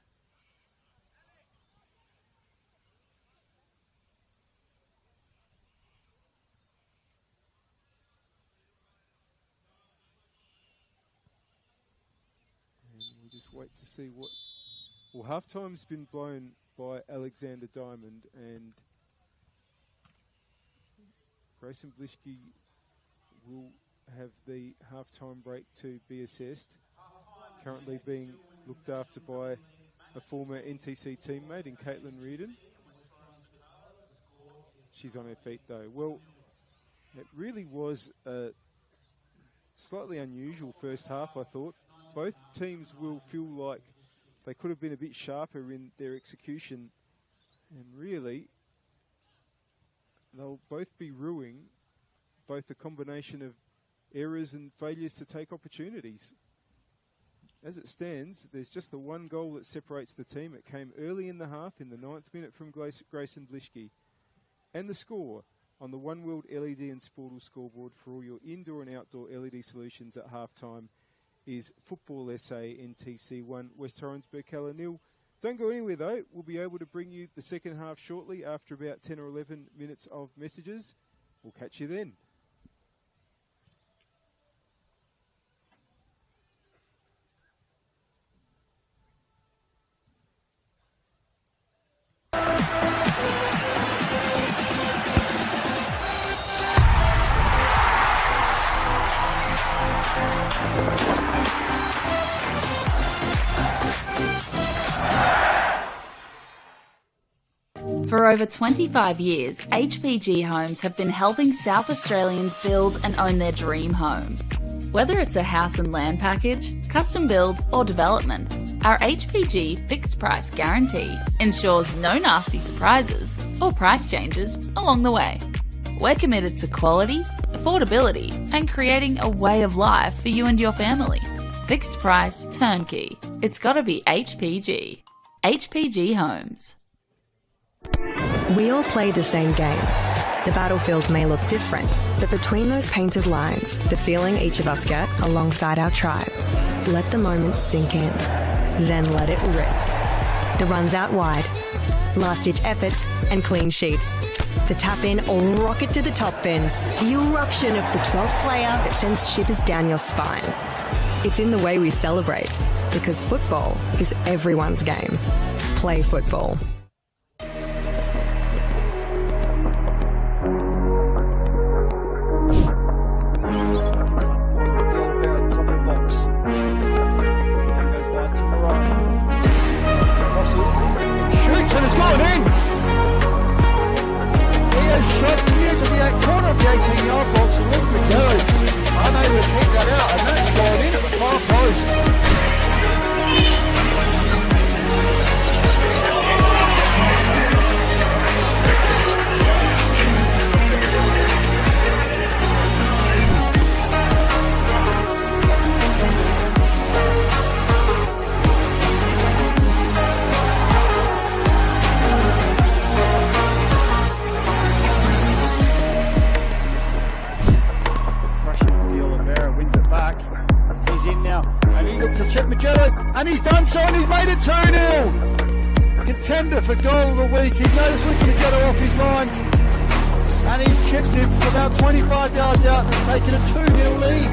And we'll just wait to see what... Well, half-time's been blown by Alexander Diamond, and Grayson Blishki will have the half-time break to be assessed. Currently being looked after by a former NTC teammate in Caitlin Reardon. She's on her feet though. Well, it really was a slightly unusual first half, I thought. Both teams will feel like they could have been a bit sharper in their execution, and really they'll both be ruining both the combination of errors and failures to take opportunities. As it stands, there's just the one goal that separates the team. It came early in the half, in the 9th minute from Grayson Blishki. And the score on the One World LED and Sportal scoreboard for all your indoor and outdoor LED solutions at halftime is Football SA NTC 1, West Torrens Birkalla 0. Don't go anywhere though. We'll be able to bring you the second half shortly after about 10 or 11 minutes of messages. We'll catch you then. For over 25 years, HPG Homes have been helping South Australians build and own their dream home. Whether it's a house and land package, custom build or development, our HPG fixed price guarantee ensures no nasty surprises or price changes along the way. We're committed to quality, affordability and creating a way of life for you and your family. Fixed price turnkey. It's gotta be HPG. HPG Homes. We all play the same game. The battlefield may look different, but between those painted lines, the feeling each of us get alongside our tribe. Let the moment sink in, then let it rip. The runs out wide, last-ditch efforts and clean sheets. The tap-in or rocket to the top bins. The eruption of the 12th player that sends shivers down your spine. It's in the way we celebrate, because football is everyone's game. Play football. And he's done so, and he's made it 2-0. Contender for goal of the week. He noticed Magello off his line, and he's chipped him from about 25 yards out and taken a 2-0 lead.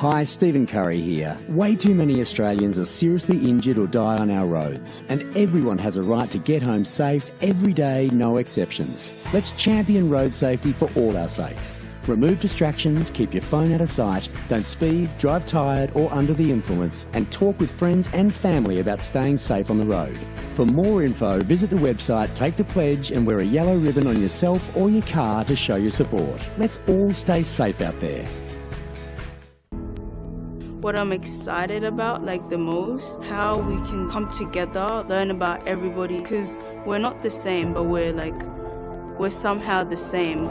Hi, Stephen Curry here. Way too many Australians are seriously injured or die on our roads, and everyone has a right to get home safe every day, no exceptions. Let's champion road safety for all our sakes. Remove distractions, keep your phone out of sight, don't speed, drive tired or under the influence, and talk with friends and family about staying safe on the road. For more info, visit the website, take the pledge and wear a yellow ribbon on yourself or your car to show your support. Let's all stay safe out there. What I'm excited about, like the most, how we can come together, learn about everybody, because we're not the same, but we're somehow the same.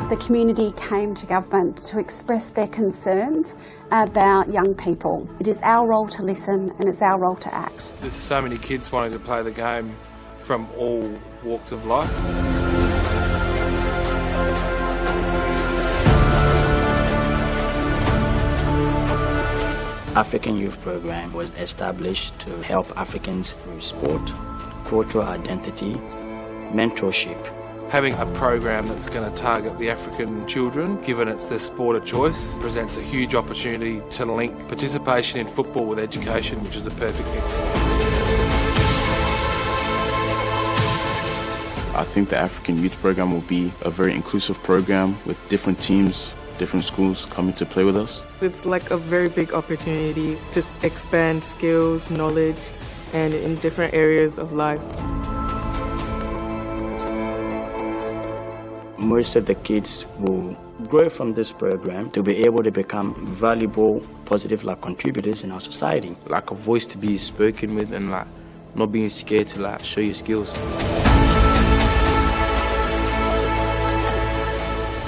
The community came to government to express their concerns about young people. It is our role to listen and it's our role to act. There's so many kids wanting to play the game from all walks of life. African Youth Program was established to help Africans with sport, cultural identity, mentorship. Having a program that's going to target the African children, given it's their sport of choice, presents a huge opportunity to link participation in football with education, which is a perfect mix. I think the African Youth Program will be a very inclusive program with different teams, different schools coming to play with us. It's like a very big opportunity to expand skills, knowledge, and in different areas of life. Most of the kids will grow from this program to be able to become valuable, positive contributors in our society. Like a voice to be spoken with and not being scared to show your skills.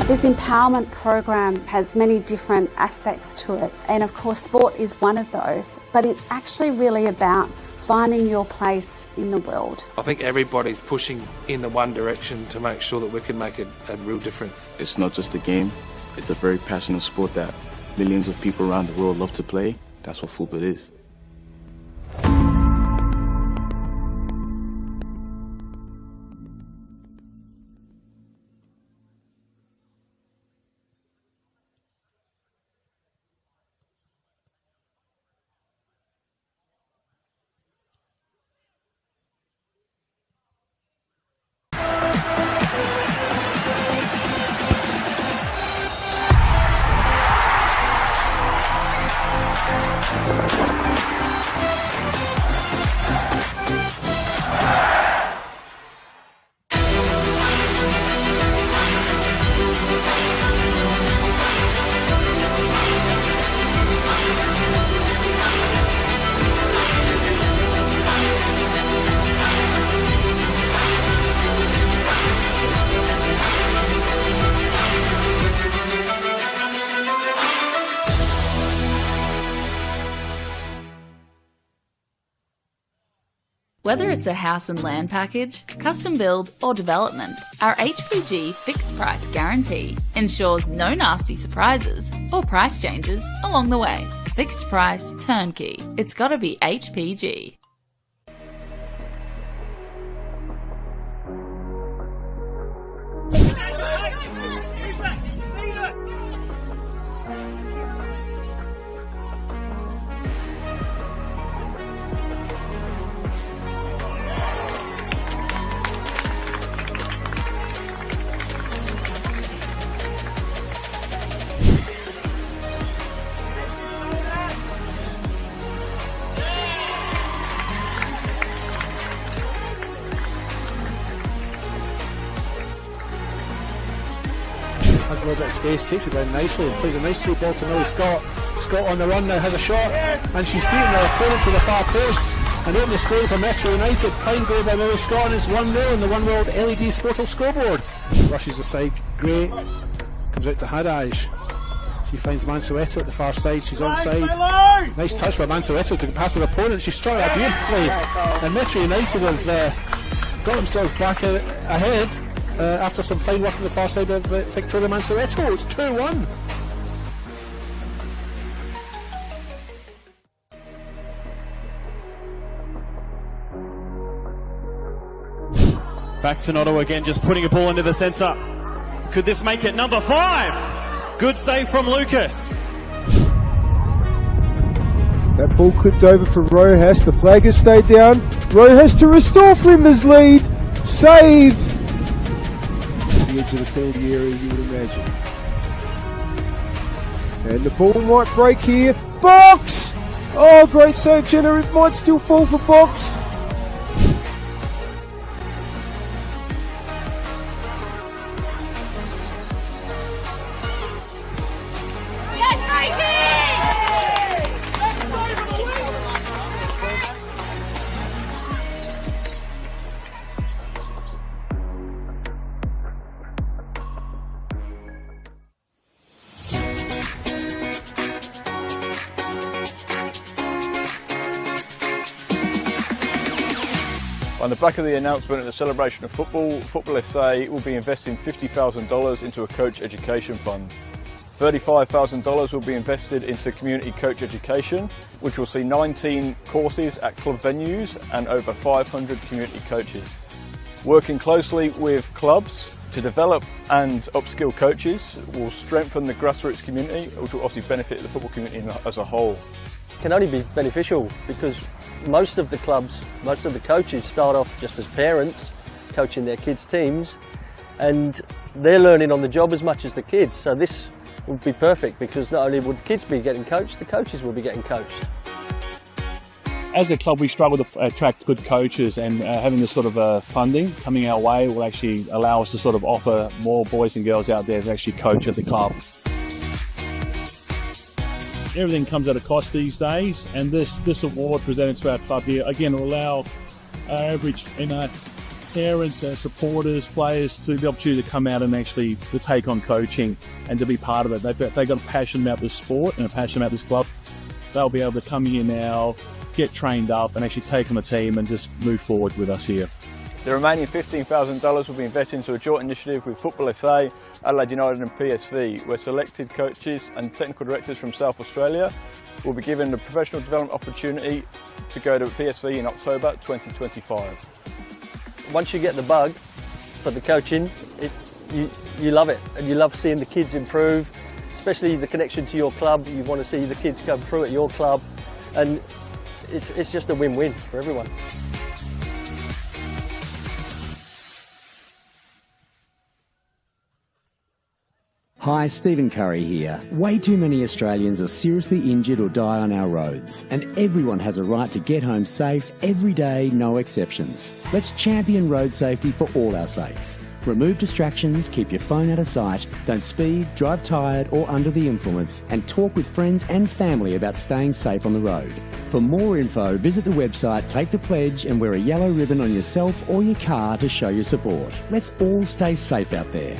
This empowerment program has many different aspects to it, and of course sport is one of those, but it's actually really about finding your place in the world. I think everybody's pushing in the one direction to make sure that we can make a real difference. It's not just a game, it's a very passionate sport that millions of people around the world love to play. That's what football is. Whether it's a house and land package, custom build or development, our HPG fixed price guarantee ensures no nasty surprises or price changes along the way. Fixed price turnkey. It's gotta be HPG. Has a little bit of space, takes it down nicely, and plays a nice sweet ball to Millie Scott. Scott on the run now, has a shot, and she's beaten her opponent to the far post and opened the scoring for Metro United. Fine goal by Millie Scott, and it's 1-0 on the One World LED Sportal scoreboard. Rushes aside, great, comes out to Hadaj. She finds Mansueto at the far side, she's onside. Nice touch by Mansueto to pass her opponent, she struck that beautifully, and Metro United have got themselves back ahead. After some fine work on the far side of Victoria Mansueto. It's 2-1. Back to Notto again, just putting a ball into the centre. Could this make it number 5? Good save from Lucas. That ball clipped over from Rojas. The flag has stayed down. Rojas to restore Flinders' lead. Saved. The edge of the penalty area, you would imagine. And the ball might break here. Box! Oh, great save, Jenner. It might still fall for Box. On the back of the announcement of the celebration of football, Football SA will be investing $50,000 into a coach education fund. $35,000 will be invested into community coach education, which will see 19 courses at club venues and over 500 community coaches. Working closely with clubs to develop and upskill coaches will strengthen the grassroots community, which will obviously benefit the football community as a whole. It can only be beneficial because most of the clubs, most of the coaches start off just as parents coaching their kids' teams, and they're learning on the job as much as the kids. So this would be perfect because not only would kids be getting coached, the coaches will be getting coached. As a club, we struggle to attract good coaches, and having this sort of funding coming our way will actually allow us to sort of offer more boys and girls out there to actually coach at the club. Everything comes at a cost these days, and this award presented to our club here again will allow our average parents, supporters, players to the opportunity to come out and actually to take on coaching and to be part of it. They've got a passion about this sport and a passion about this club. They'll be able to come here now, get trained up, and actually take on the team and just move forward with us here. The remaining $15,000 will be invested into a joint initiative with Football SA, Adelaide United and PSV, where selected coaches and technical directors from South Australia will be given the professional development opportunity to go to PSV in October 2025. Once you get the bug for the coaching, you love it, and you love seeing the kids improve, especially the connection to your club. You want to see the kids come through at your club, and it's just a win-win for everyone. Hi, Stephen Curry here. Way too many Australians are seriously injured or die on our roads, and everyone has a right to get home safe every day, no exceptions. Let's champion road safety for all our sakes. Remove distractions, keep your phone out of sight, don't speed, drive tired or under the influence, and talk with friends and family about staying safe on the road. For more info, visit the website, take the pledge and wear a yellow ribbon on yourself or your car to show your support. Let's all stay safe out there.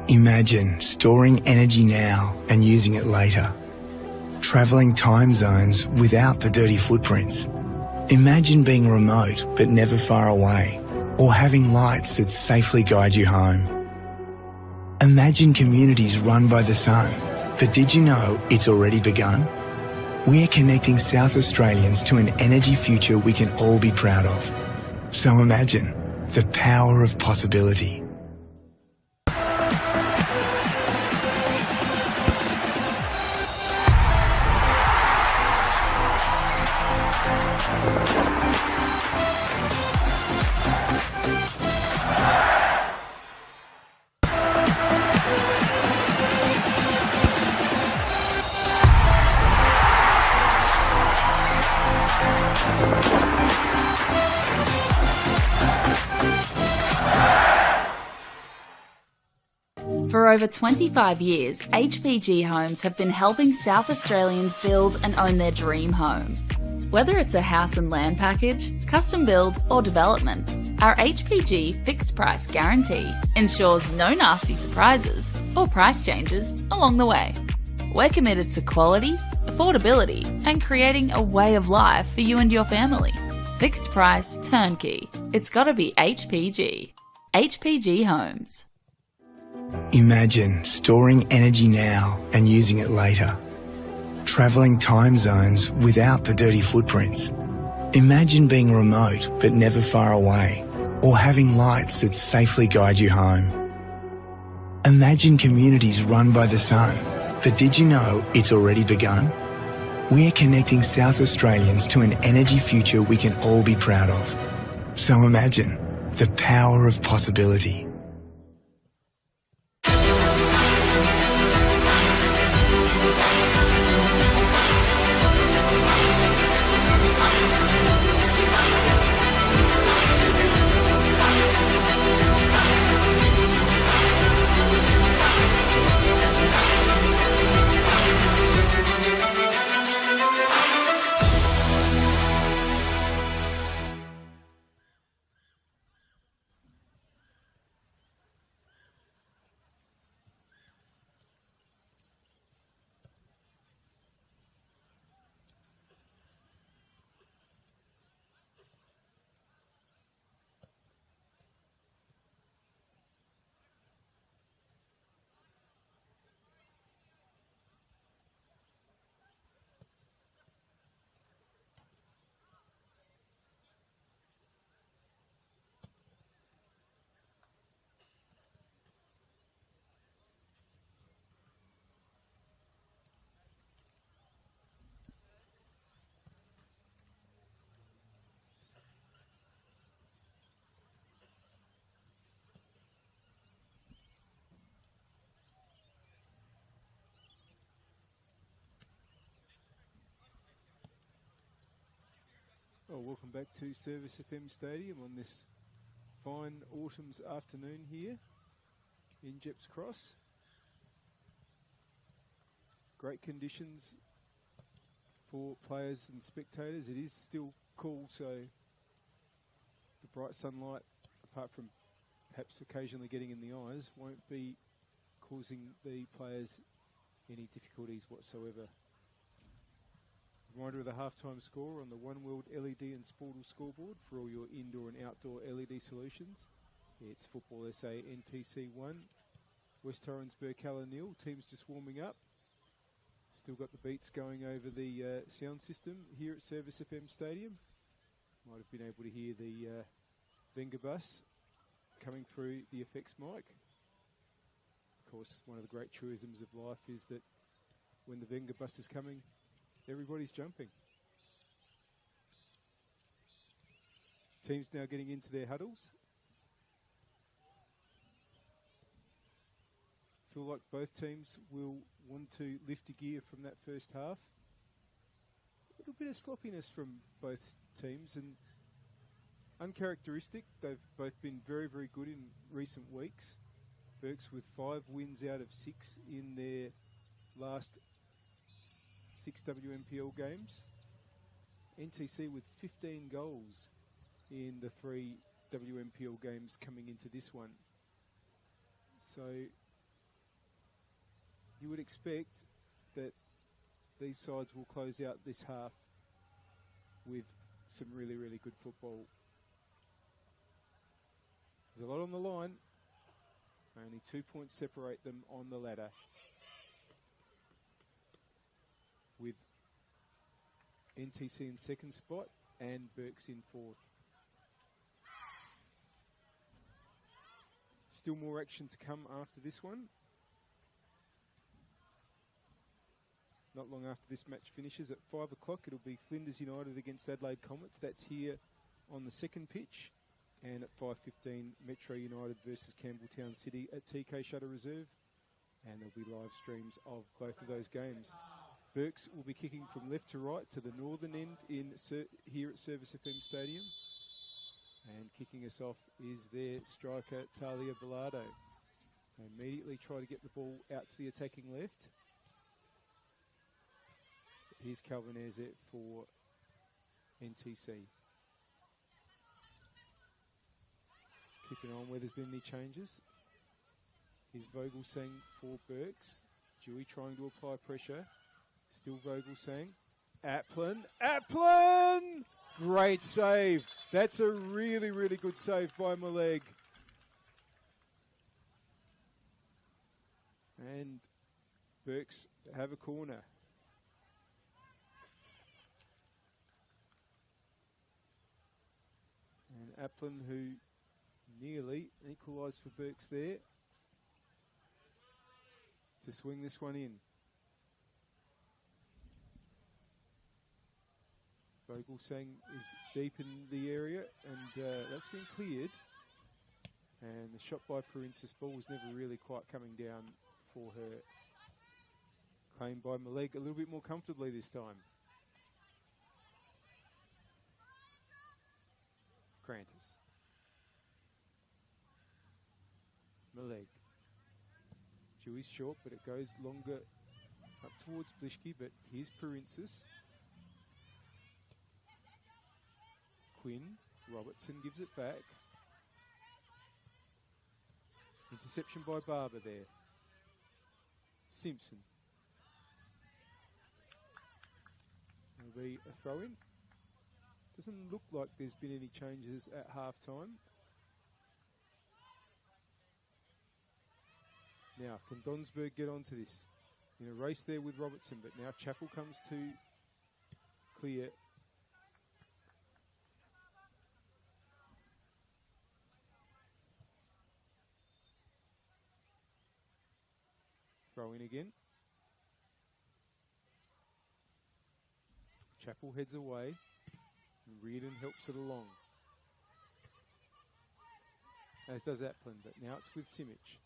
Imagine storing energy now and using it later. Travelling time zones without the dirty footprints. Imagine being remote but never far away, or having lights that safely guide you home. Imagine communities run by the sun, but did you know it's already begun? We're connecting South Australians to an energy future we can all be proud of. So imagine the power of possibility. For over 25 years, HPG Homes have been helping South Australians build and own their dream home. Whether it's a house and land package, custom build or development, our HPG fixed price guarantee ensures no nasty surprises or price changes along the way. We're committed to quality, affordability and creating a way of life for you and your family. Fixed price, turnkey. It's gotta be HPG. HPG Homes. Imagine storing energy now and using it later. Travelling time zones without the dirty footprints. Imagine being remote but never far away, or having lights that safely guide you home. Imagine communities run by the sun. But did you know it's already begun? We're connecting South Australians to an energy future we can all be proud of. So imagine the power of possibility. Well, welcome back to Service FM Stadium on this fine autumn's afternoon here in Jeps Cross. Great conditions for players and spectators. It is still cool, so the bright sunlight, apart from perhaps occasionally getting in the eyes, won't be causing the players any difficulties whatsoever. Reminder of the halftime score on the One World LED and Sportal scoreboard for all your indoor and outdoor LED solutions. It's Football SA NTC 1, West Torrens Birkalla 0. Teams just warming up. Still got the beats going over the sound system here at Service FM Stadium. Might have been able to hear the Venga bus coming through the effects mic. Of course, one of the great truisms of life is that when the Venga bus is coming, everybody's jumping. Teams now getting into their huddles. Feel like both teams will want to lift a gear from that first half. A little bit of sloppiness from both teams and uncharacteristic. They've both been very, very good in recent weeks. Berks with 5 wins out of 6 in their last 6 WMPL games. NTC with 15 goals in the 3 WMPL games coming into this one. So you would expect that these sides will close out this half with some really, really good football. There's a lot on the line. Only 2 points separate them on the ladder, with NTC in second spot and Berks in fourth. Still more action to come after this one. Not long after this match finishes at 5 o'clock, it'll be Flinders United against Adelaide Comets. That's here on the second pitch. And at 5:15, Metro United versus Campbelltown City at TK Shutter Reserve. And there'll be live streams of both of those games. Berks will be kicking from left to right to the northern end here at Service FM Stadium. And kicking us off is their striker, Talia Bilardo. They immediately try to get the ball out to the attacking left. Here's Calvin Ayzet for NTC. Keeping on where there's been any changes. Here's Vogelsang for Berks. Dewey trying to apply pressure. Still Vogelsang. Applin! Great save. That's a really, really good save by Maleg. And Berks have a corner. And Applin, who Nearly an equalise for Burks there. To swing this one in. Vogelsang is deep in the area, and that's been cleared. And the shot by Princess ball was never really quite coming down for her. Claimed by Maleg a little bit more comfortably this time. Crantis. Maleg. Dewey's short, but it goes longer up towards Blishki, but here's Princess. Quinn, Robertson gives it back. Interception by Barber there. Simpson. It'll be a throw-in. Doesn't look like there's been any changes at half-time. Now, can Donsberg get onto this? In a race there with Robertson, but now Chappell comes to clear. Throw in again. Chappell heads away. And Reardon helps it along. As does Aplin, but now it's with Simic.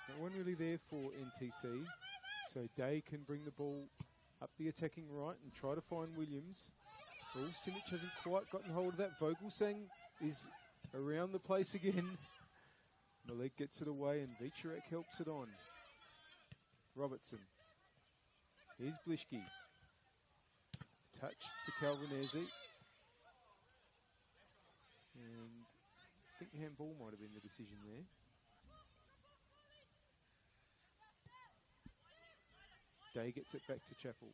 No one really there for NTC, so Day can bring the ball up the attacking right and try to find Williams. Oh, Simic hasn't quite gotten hold of that. Vogelsang is around the place again. Maleg gets it away and Vicharek helps it on. Robertson. Here's Blishki. Touch to Calvinese. And I think handball might have been the decision there. Day gets it back to Chappell.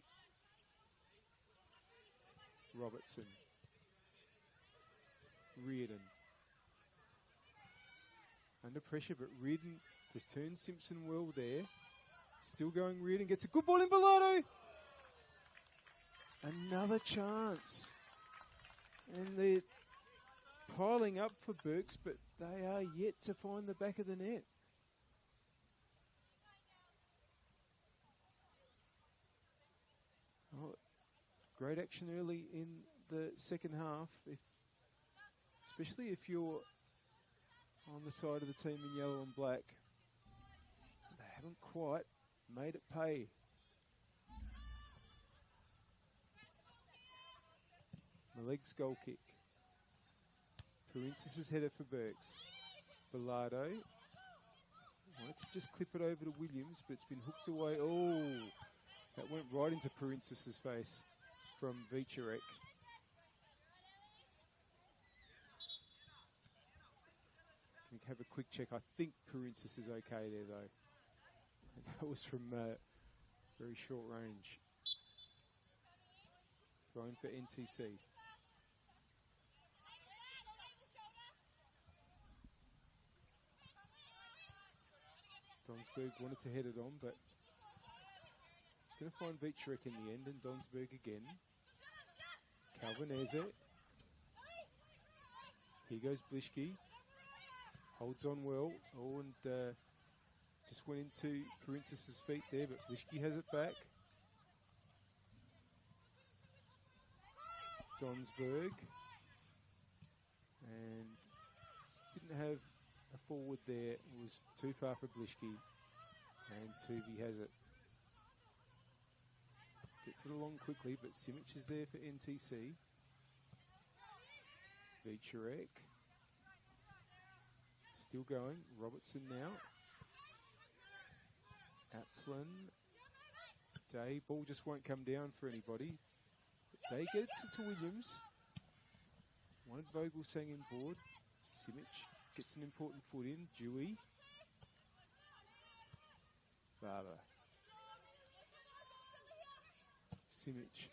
Robertson. Reardon. Under pressure, but Reardon has turned Simpson well there. Still going Reardon, gets a good ball in Bilardo. Another chance. And they're piling up for Burks, but they are yet to find the back of the net. Oh, great action early in the second half, especially if you're on the side of the team in yellow and black. They haven't quite made it pay. Maleg's goal kick. Princess's header for Burks. Bilardo wanted to just clip it over to Williams, but it's been hooked away. Oh, that went right into Princess's face from Vicharek. Can we have a quick check? I think Princess is okay there, though. That was from very short range. Thrown for NTC. Donsberg wanted to head it on, but he's going to find Vicharek in the end, and Donsberg again. Calvinese. Here goes Blishki. Holds on well. Oh, and just went into Princess's feet there, but Blishki has it back. Donsberg. And didn't have a forward there. It was too far for Blishki. And Tuvi has it. Gets it along quickly, but Simic is there for NTC. Vicharek. Still going. Robertson now. Aplin. Day. Ball just won't come down for anybody. Day gets it to Williams. Wanted Vogelsang in board. Simic gets an important foot in. Dewey. Barber. Simic.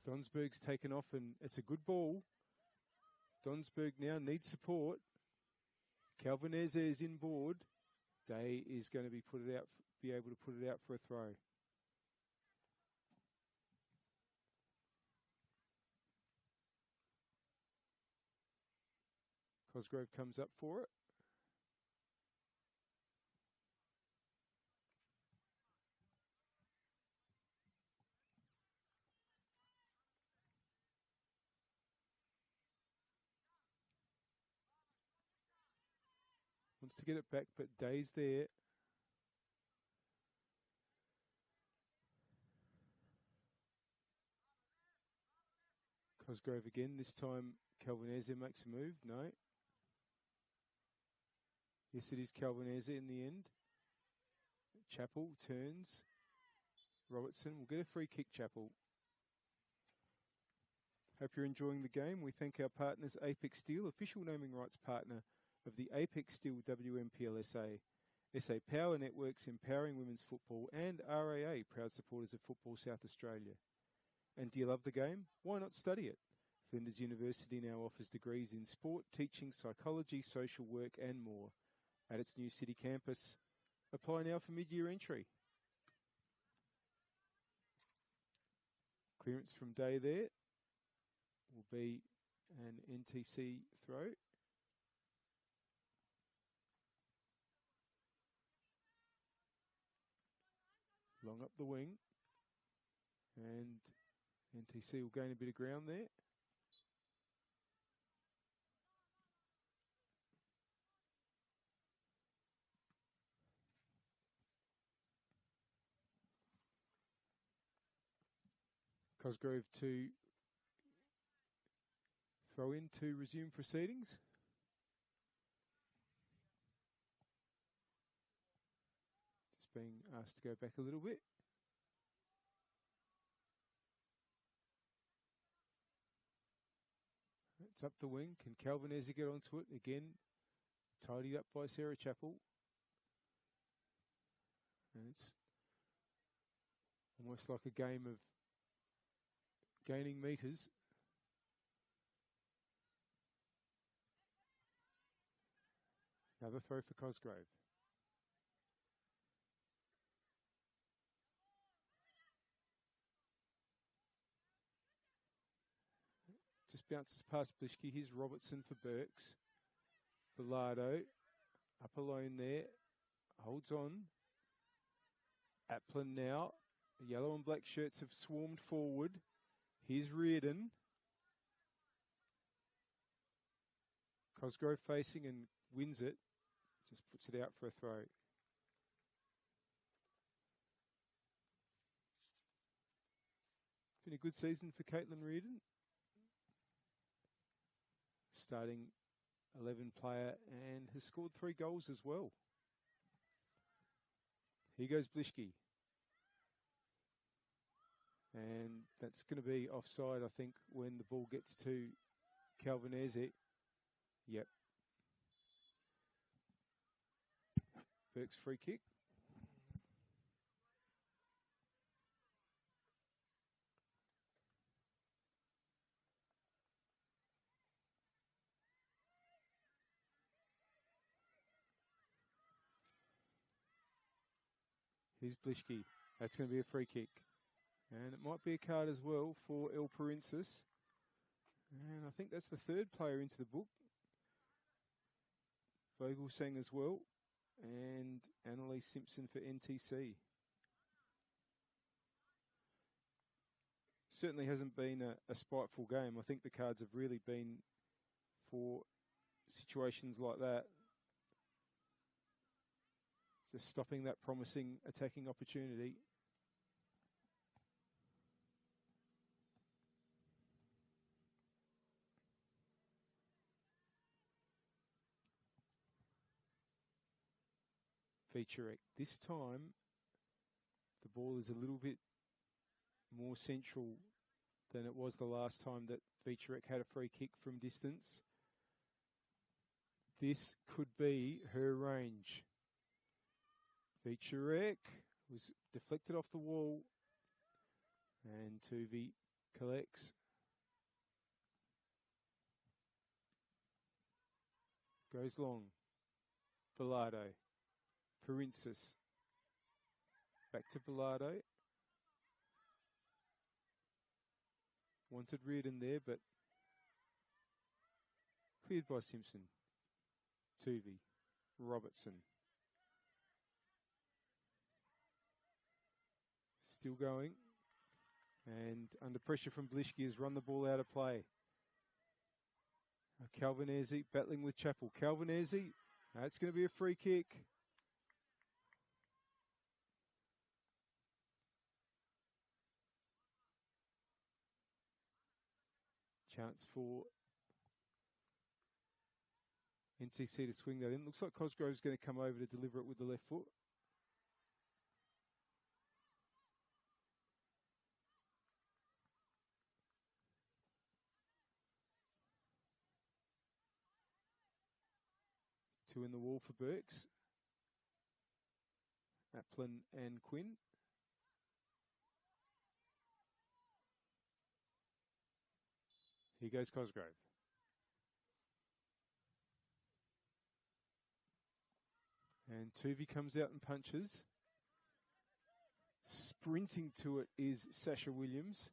Donsberg's taken off and it's a good ball. Donsberg now needs support. Calvinese is in board. Day is going to be able to put it out for a throw. Cosgrove comes up for it. Wants to get it back, but Day's there. Cosgrove again. This time, Calvinese makes a move. No. Yes, it is Calvinese in the end. Chappell turns. Robertson will get a free kick, Chappell. Hope you're enjoying the game. We thank our partners, Apex Steel, official naming rights partner of the Apex Steel WNPLSA, SA Power Networks empowering women's football, and RAA, proud supporters of Football South Australia. And do you love the game? Why not study it? Flinders University now offers degrees in sport, teaching, psychology, social work and more at its new city campus. Apply now for mid-year entry. Clearance from Day there will be an NTC throw. Long up the wing. And NTC will gain a bit of ground there. Cosgrove to throw in to resume proceedings. Just being asked to go back a little bit. It's up the wing. Can Calvinese get onto it? Again, tidied up by Sarah Chappell. And it's almost like a game of gaining metres. Another throw for Cosgrove. Just bounces past Blishke. Here's Robertson for Burks. Bilardo up alone there. Holds on. Applin now. The yellow and black shirts have swarmed forward. Here's Reardon. Cosgrove facing and wins it. Just puts it out for a throw. Been a good season for Caitlin Reardon. Starting 11 player and has scored 3 goals as well. Here goes Blishke. And that's going to be offside, I think, when the ball gets to Calvinese. Yep. Burke's free kick. Here's Blishke. That's going to be a free kick. And it might be a card as well for El Parensis. And I think that's the 3rd player into the book. Vogelsang as well. And Annalise Simpson for NTC. Certainly hasn't been a spiteful game. I think the cards have really been for situations like that. Just stopping that promising attacking opportunity. Featurek. This time, the ball is a little bit more central than it was the last time that Featurek had a free kick from distance. This could be her range. Featurek was deflected off the wall, and Tuvi collects. Goes long. Bilardo. Parensis. Back to Bilardo. Wanted Reardon there, but cleared by Simpson. Tuvey, Robertson. Still going. And under pressure from Blishki has run the ball out of play. Calvinese battling with Chappell. Calvinese, that's going to be a free kick. Chance for NTC to swing that in. Looks like Cosgrove's going to come over to deliver it with the left foot. Two in the wall for Burks. Applin and Quinn. Here goes Cosgrove. And Tuvey comes out and punches. Sprinting to it is Sasha Williams.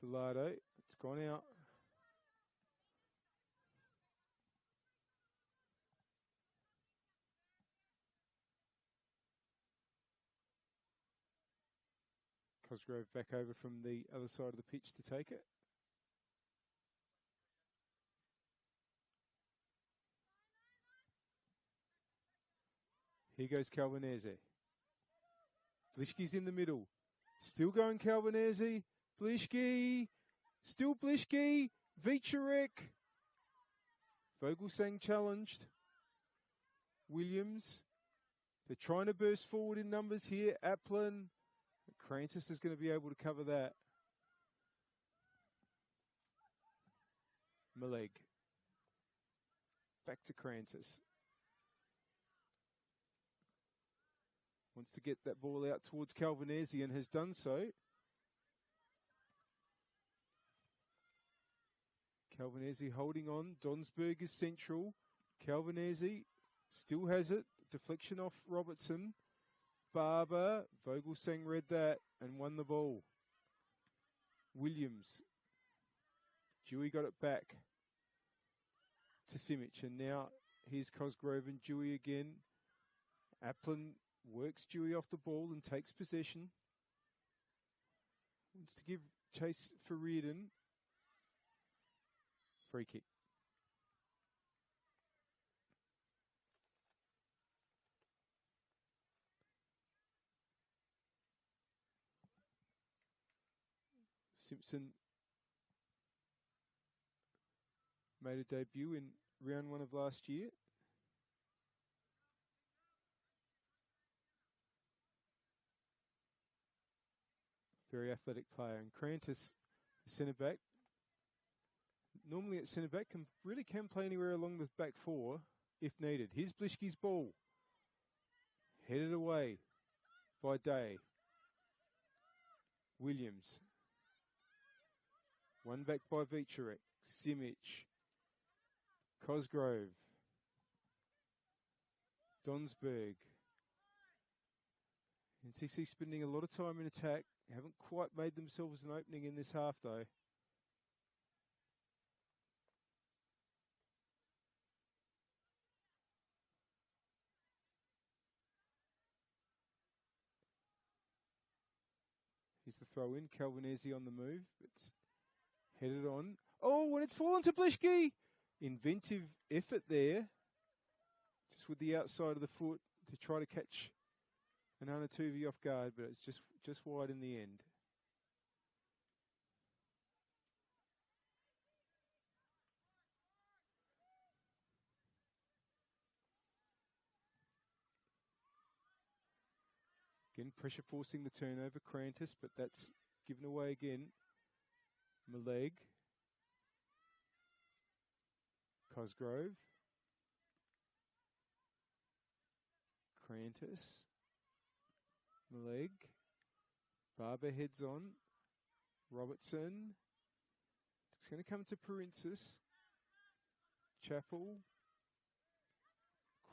Bilardo, it's gone out. Cosgrove back over from the other side of the pitch to take it. Here goes Calvinese. Blishki's in the middle. Still going Calvinese. Blishki. Still Blishki. Vicharek. Vogelsang challenged. Williams. They're trying to burst forward in numbers here. Applin. Crantis is going to be able to cover that. Maleg. Back to Crantis. Wants to get that ball out towards Calvinese and has done so. Calvinese holding on. Donsberg is central. Calvinese still has it. Deflection off Robertson. Barber, Vogelsang read that and won the ball. Williams. Dewey got it back to Simic. And now here's Cosgrove and Dewey again. Applin works Dewey off the ball and takes possession. Wants to give chase for Reardon. Free kick. Simpson made a debut in round 1 of last year. Very athletic player. And Crantis, centre back, normally at centre back, can play anywhere along the back four if needed. Here's Blishki's ball. Headed away by Day. Williams. One back by Vicharek. Simic. Cosgrove. Donsberg. NTC spending a lot of time in attack. Haven't quite made themselves an opening in this half though. Here's the throw in. Calvinese on the move. It's headed on. Oh, and it's fallen to Blishki. Inventive effort there. Just with the outside of the foot to try to catch an Anatuvi off guard, but it's just wide in the end. Again, pressure forcing the turnover, Crantis, but that's given away again. Maleg. Cosgrove. Crantis. Maleg. Barber heads on. Robertson. It's going to come to Princess. Chappell.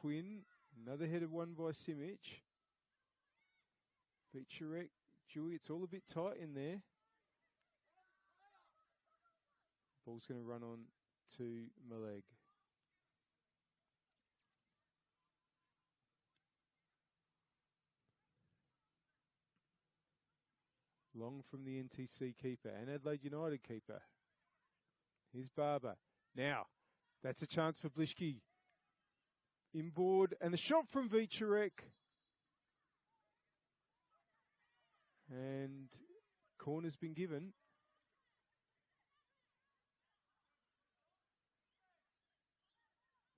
Quinn. Another headed one by Simic. Vicharek. Dewey. It's all a bit tight in there. Ball's going to run on to Maleg. Long from the NTC keeper and Adelaide United keeper. Here's Barber. Now, that's a chance for Blischke. Inboard, and the shot from Vicharek. And corner's been given.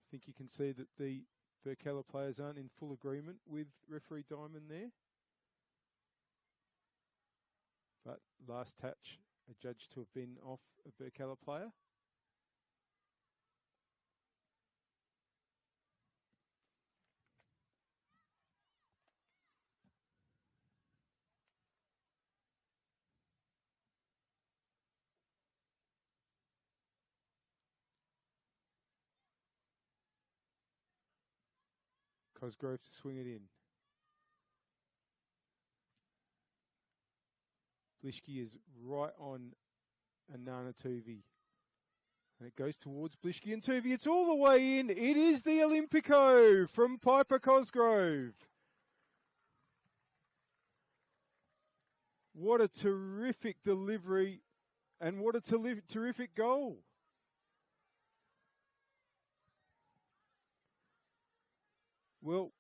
I think you can see that the Birkalla players aren't in full agreement with referee Diamond there. But last touch, adjudged to have been off a Birkalla player. Cosgrove to swing it in. Blischke is right on Anana Tuvi. And it goes towards Blischke and Tuvi. It's all the way in. It is the Olympico from Piper Cosgrove. What a terrific delivery and what a terrific goal. Well,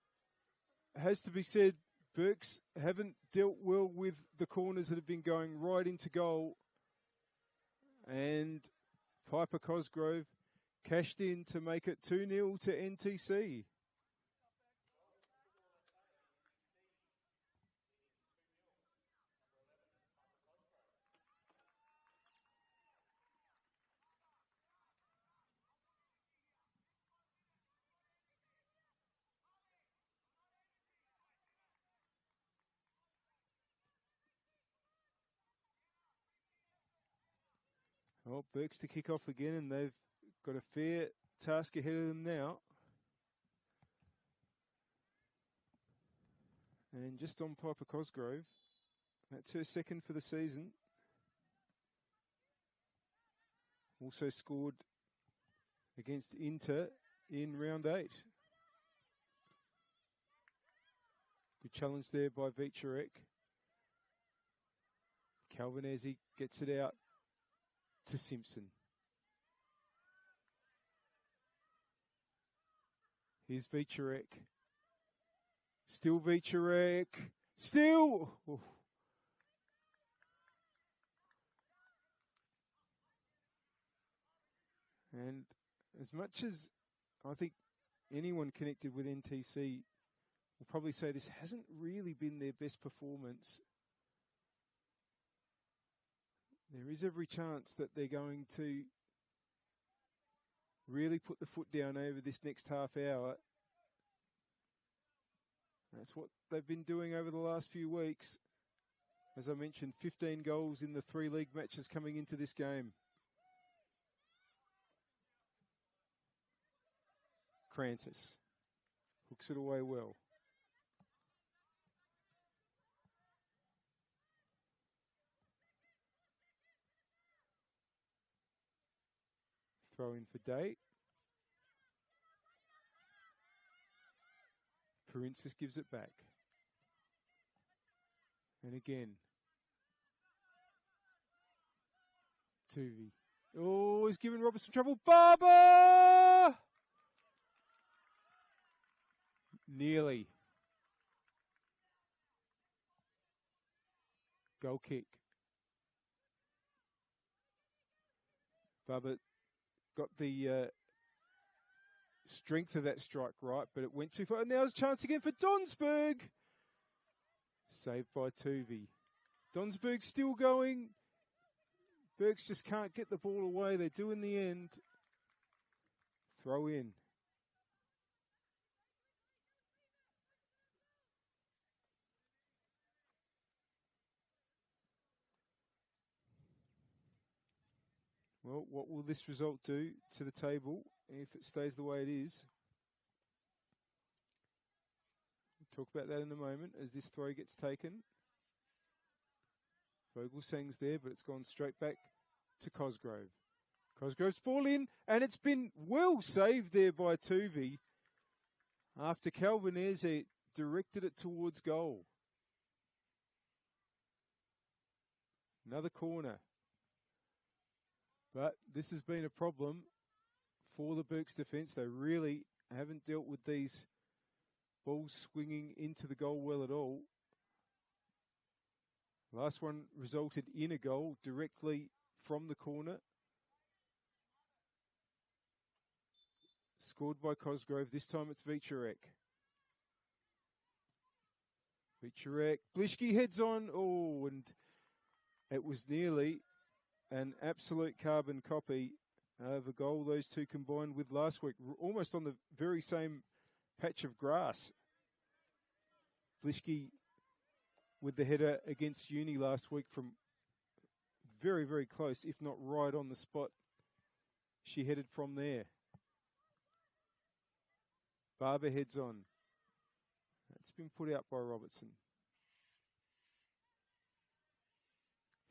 it has to be said, Burks haven't dealt well with the corners that have been going right into goal. And Piper Cosgrove cashed in to make it 2-0 to NTC. Well, Burks to kick off again, and they've got a fair task ahead of them now. And just on Piper Cosgrove, that's her second for the season. Also scored against Inter in round 8. Good challenge there by Vicharek. Calvinesi gets it out to Simpson. Here's Vicharek. Still Vicharek. Still! Oof. And as much as I think anyone connected with NTC will probably say this hasn't really been their best performance, there is every chance that they're going to really put the foot down over this next half hour. That's what they've been doing over the last few weeks. As I mentioned, 15 goals in the 3 league matches coming into this game. Crantis hooks it away well. Throw in for Day. Princess gives it back. And again. Tuvi. Oh, he's giving Robertson trouble. Barber! Nearly. Goal kick. Barber got the strength of that strike right, but it went too far. And now there's a chance again for Donsberg. Saved by Tuvi. Donsberg still going. Burks just can't get the ball away. They do in the end. Throw in. Well, what will this result do to the table if it stays the way it is? We'll talk about that in a moment as this throw gets taken. Vogelsang's there, but it's gone straight back to Cosgrove. Cosgrove's ball in, and it's been well saved there by Tuvi after Calvinese directed it towards goal. Another corner. But this has been a problem for the Burks defence. They really haven't dealt with these balls swinging into the goal well at all. Last one resulted in a goal directly from the corner. Scored by Cosgrove. This time it's Vicharek. Vicharek. Blishki heads on. Oh, and it was nearly an absolute carbon copy of a goal those two combined with last week. Almost on the very same patch of grass. Blishki with the header against Uni last week from very, very close, if not right on the spot. She headed from there. Barber heads on. That's been put out by Robertson.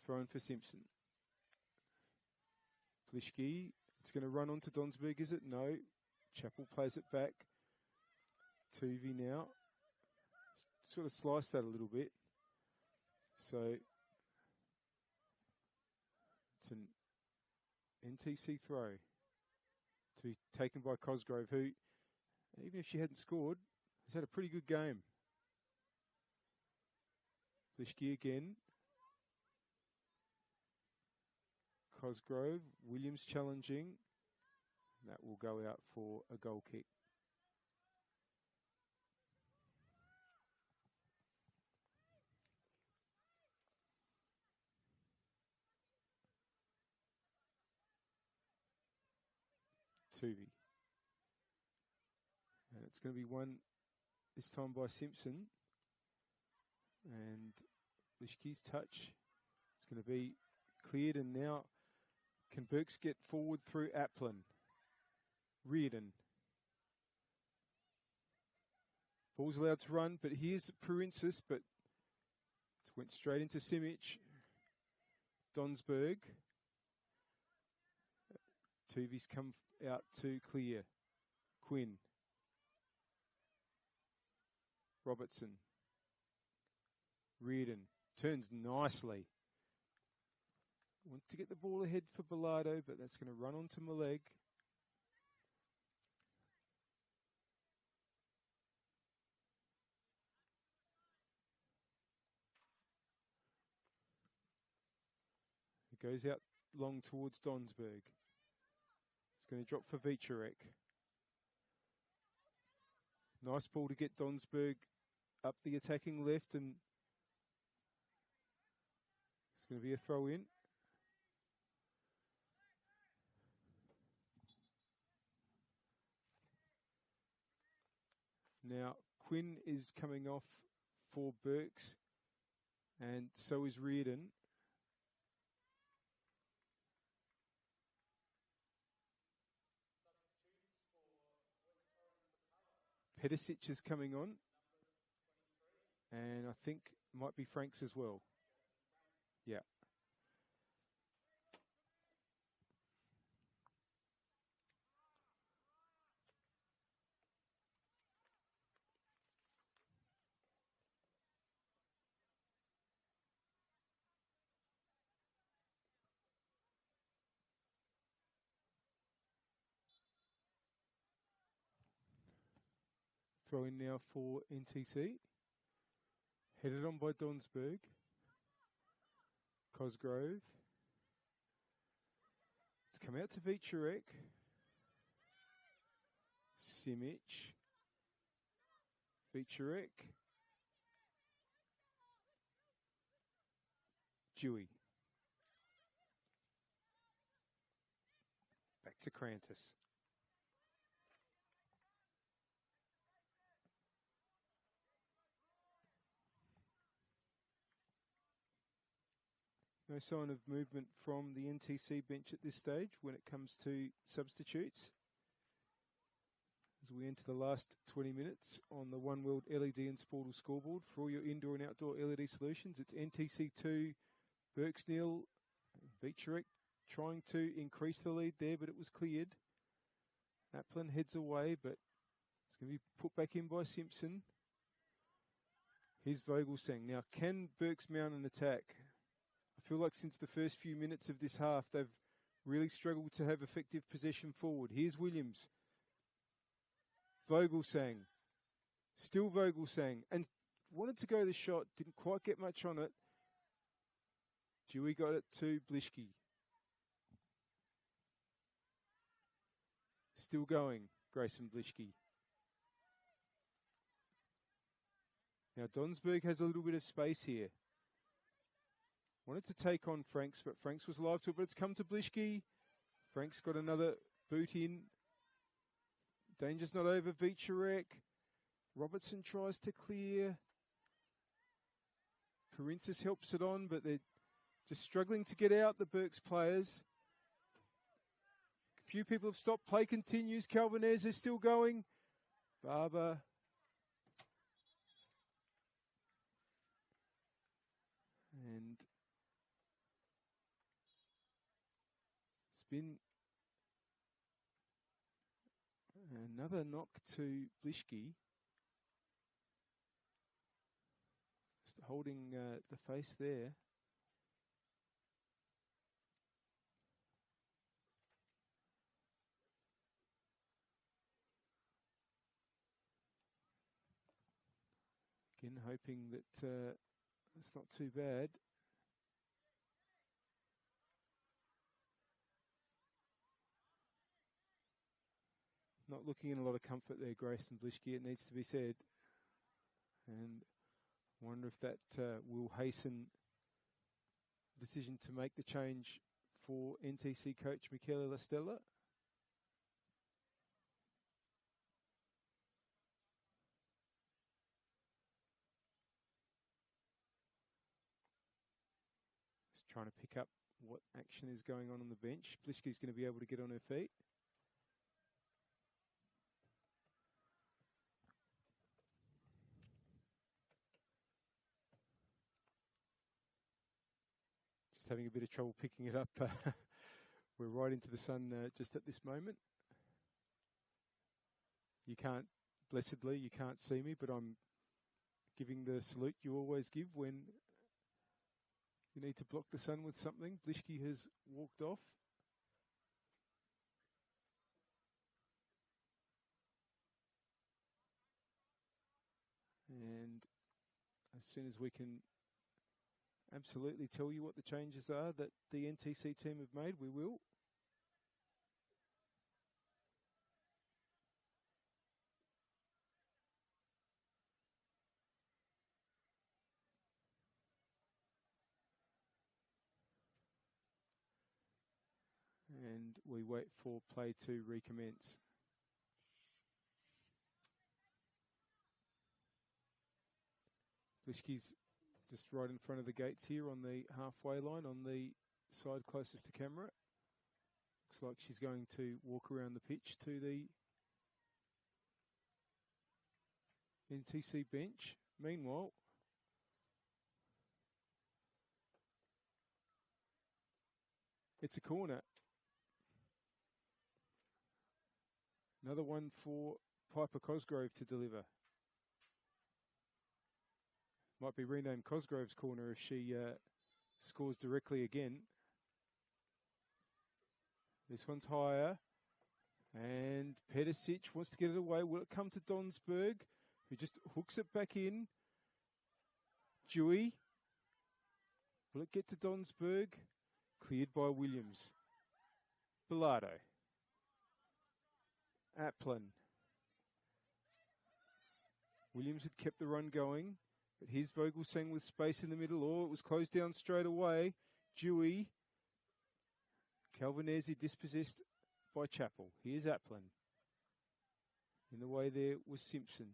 Thrown for Simpson. Blishki. It's going to run on to Donsberg, is it? No. Chappell plays it back. Tuvi now. Sort of sliced that a little bit. So it's an NTC throw to be taken by Cosgrove, who, even if she hadn't scored, has had a pretty good game. Blishki again. Cosgrove, Williams challenging. That will go out for a goal kick. Tuvi. And it's going to be won this time by Simpson. And Blishki's touch. It's going to be cleared, and now can Burks get forward through Applin? Reardon. Ball's allowed to run, but here's Perinsis, but it went straight into Simic. Donsberg. Tuvi's come out to clear. Quinn. Robertson. Reardon. Turns nicely. Wants to get the ball ahead for Bilardo, but that's going to run onto Maleg. It goes out long towards Donsberg. It's going to drop for Vicharek. Nice ball to get Donsberg up the attacking left, and it's going to be a throw in. Now, Quinn is coming off for Burks, and so is Reardon. Pedicic is coming on, and I think might be Franks as well. Yeah. Throw in now for NTC. Headed on by Donsberg. Cosgrove. It's come out to Vicharek. Simic. Vicharek. Dewey. Back to Crantis. No sign of movement from the NTC bench at this stage when it comes to substitutes. As we enter the last 20 minutes on the One World LED and Sportal scoreboard for all your indoor and outdoor LED solutions, it's NTC 2, Burks nil, Vicharek trying to increase the lead there, but it was cleared. Applin heads away, but it's going to be put back in by Simpson. Here's Vogelsang. Now, can Burks mount an attack? I feel like since the first few minutes of this half, they've really struggled to have effective possession forward. Here's Williams. Vogelsang. Still Vogelsang. And wanted to go the shot, didn't quite get much on it. Dewey got it to Blischke. Still going, Grayson Blischke. Now, Donsberg has a little bit of space here. Wanted to take on Franks, but Franks was live to it, but it's come to Blischke. Franks got another boot in. Danger's not over, Vicharek. Robertson tries to clear. Karinsis helps it on, but they're just struggling to get out, the Burks players. A few people have stopped. Play continues. Calvinez is still going. Barber. And spin. Another knock to Blischke. Just holding the face there. Again, hoping that it's not too bad. Not looking in a lot of comfort there, Grayson Blischke, it needs to be said. And I wonder if that will hasten the decision to make the change for NTC coach Michele Lastella. Just trying to pick up what action is going on the bench. Blischke's going to be able to get on her feet. Having a bit of trouble picking it up. We're right into the sun just at this moment. You can't, blessedly, you can't see me, but I'm giving the salute you always give when you need to block the sun with something. Blischke has walked off. And as soon as we can absolutely tell you what the changes are that the NTC team have made, we will. And we wait for play to recommence. Blischke's just right in front of the gates here on the halfway line, on the side closest to camera. Looks like she's going to walk around the pitch to the NTC bench. Meanwhile, it's a corner. Another one for Piper Cosgrove to deliver. Might be renamed Cosgrove's corner if she scores directly again. This one's higher. And Pedicic wants to get it away. Will it come to Donsberg, who just hooks it back in? Dewey. Will it get to Donsberg? Cleared by Williams. Bilardo. Applin. Williams had kept the run going. But here's Vogelsang with space in the middle. Oh, it was closed down straight away. Dewey. Calvinesi dispossessed by Chappell. Here's Applin. In the way there was Simpson.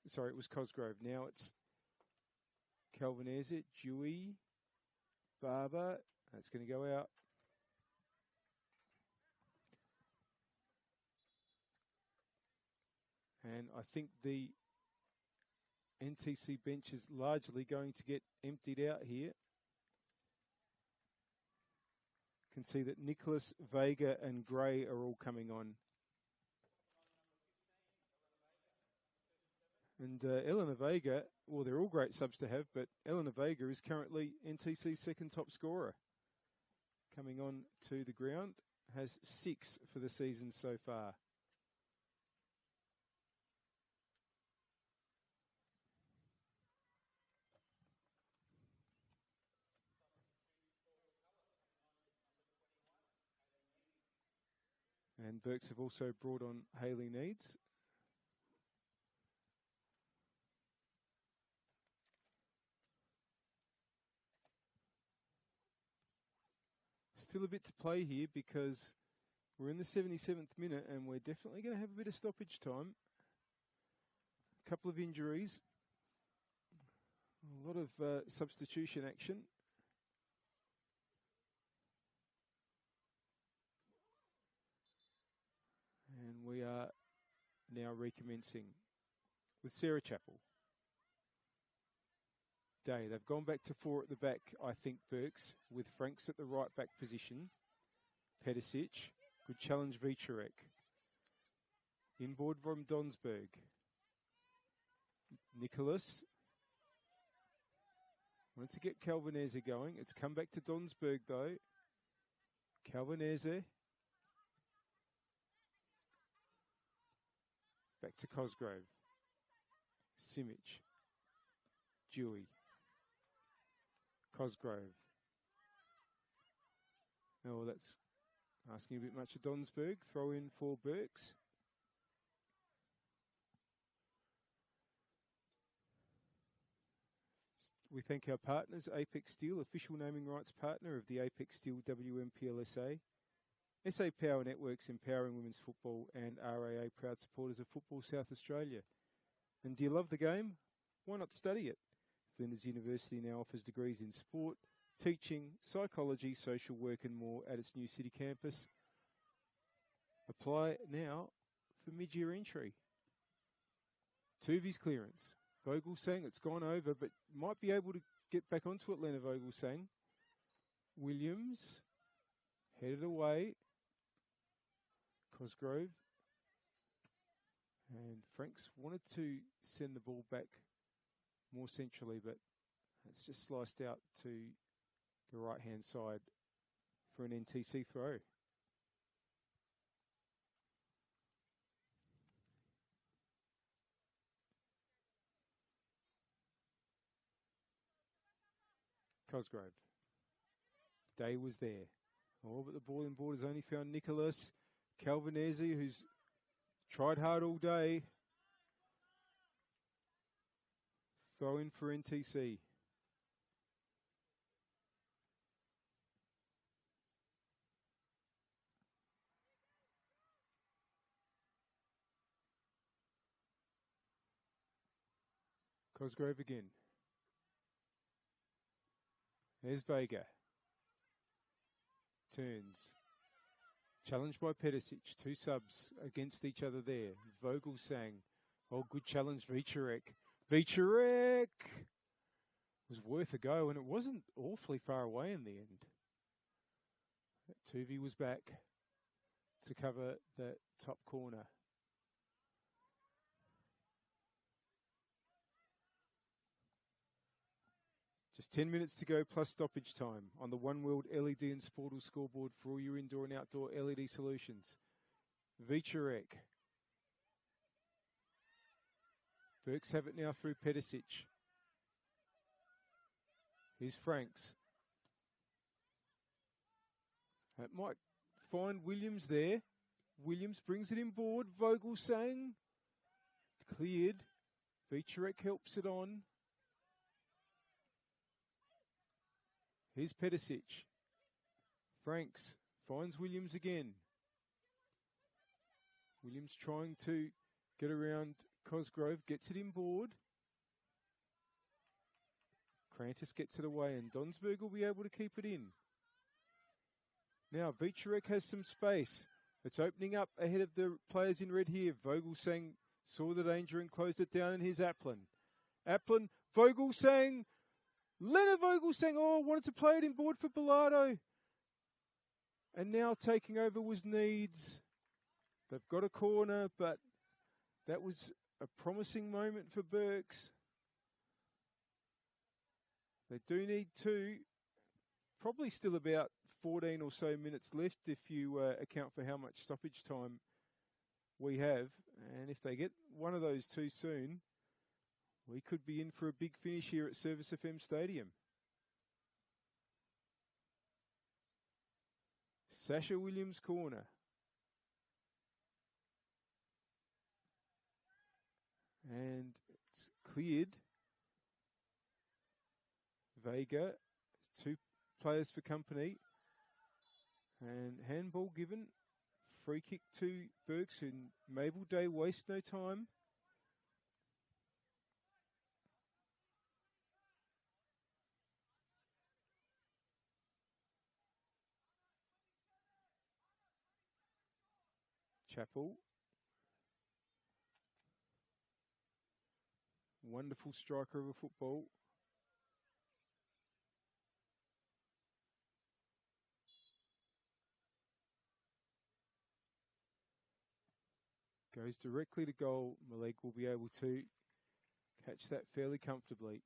Sorry, it was Cosgrove. Now it's Calvinesi, Dewey, Barber. That's going to go out. And I think the NTC bench is largely going to get emptied out here. Can see that Nicholas, Vega and Gray are all coming on. And Eleanor Vega, well, they're all great subs to have, but Eleanor Vega is currently NTC's second top scorer. Coming on to the ground, has 6 for the season so far. And Burks have also brought on Hayley Needs. Still a bit to play here because we're in the 77th minute and we're definitely going to have a bit of stoppage time. A couple of injuries. A lot of substitution action. And we are now recommencing with Sarah Chappell. Day. They've gone back to 4 at the back, I think, Burks, with Franks at the right back position. Pedicic. Good challenge, Vicharek. Inboard from Donsberg. Nicholas. Wanted to get Calvanese going. It's come back to Donsberg, though. Calvanese. Back to Cosgrove. Simic. Dewey. Cosgrove. Oh, that's asking a bit much of Donsberg. Throw in for Burks. We thank our partners, Apex Steel, official naming rights partner of the Apex Steel WMPLSA. SA Power Networks, empowering women's football, and RAA, proud supporters of Football South Australia. And do you love the game? Why not study it? Flinders University now offers degrees in sport, teaching, psychology, social work and more at its new city campus. Apply now for mid-year entry. Tuvi's clearance. Vogelsang, it's gone over, but might be able to get back onto it, Lena Vogelsang. Williams, headed away. Cosgrove. And Franks wanted to send the ball back more centrally, but it's just sliced out to the right-hand side for an NTC throw. Cosgrove. Day was there. Oh, but the ball in board has only found Nicholas. Calvanese, who's tried hard all day. Throw in for NTC. Cosgrove again. There's Vega. Turns. Challenged by Pedicic. 2 subs against each other there. Vogelsang. Oh, good challenge, Vicharek. Vicharek was worth a go, and it wasn't awfully far away in the end. Tuvi was back to cover the top corner. Just 10 minutes to go plus stoppage time on the One World LED and Sportal scoreboard for all your indoor and outdoor LED solutions. Vicharek. Burks have it now through Pedicic. Here's Franks. That might find Williams there. Williams brings it inboard. Vogelsang. Cleared. Vicharek helps it on. Here's Pedicic. Franks finds Williams again. Williams trying to get around Cosgrove, gets it inboard. Crantis gets it away, and Donsberg will be able to keep it in. Now, Vicharek has some space. It's opening up ahead of the players in red here. Vogelsang saw the danger and closed it down, and here's Applin. Applin, Vogelsang, Leonard Vogelsang, oh, wanted to play it inboard for Bilardo. And now taking over was Needs. They've got a corner, but that was a promising moment for Burks. They do need two. Probably still about 14 or so minutes left if you account for how much stoppage time we have. And if they get one of those two soon, we could be in for a big finish here at Service FM Stadium. Sasha Williams corner. And it's cleared. Vega, two players for company. And handball given. Free kick to Burks, and Mabel Day waste no time. Chappell. Wonderful striker of a football. Goes directly to goal. Malik will be able to catch that fairly comfortably.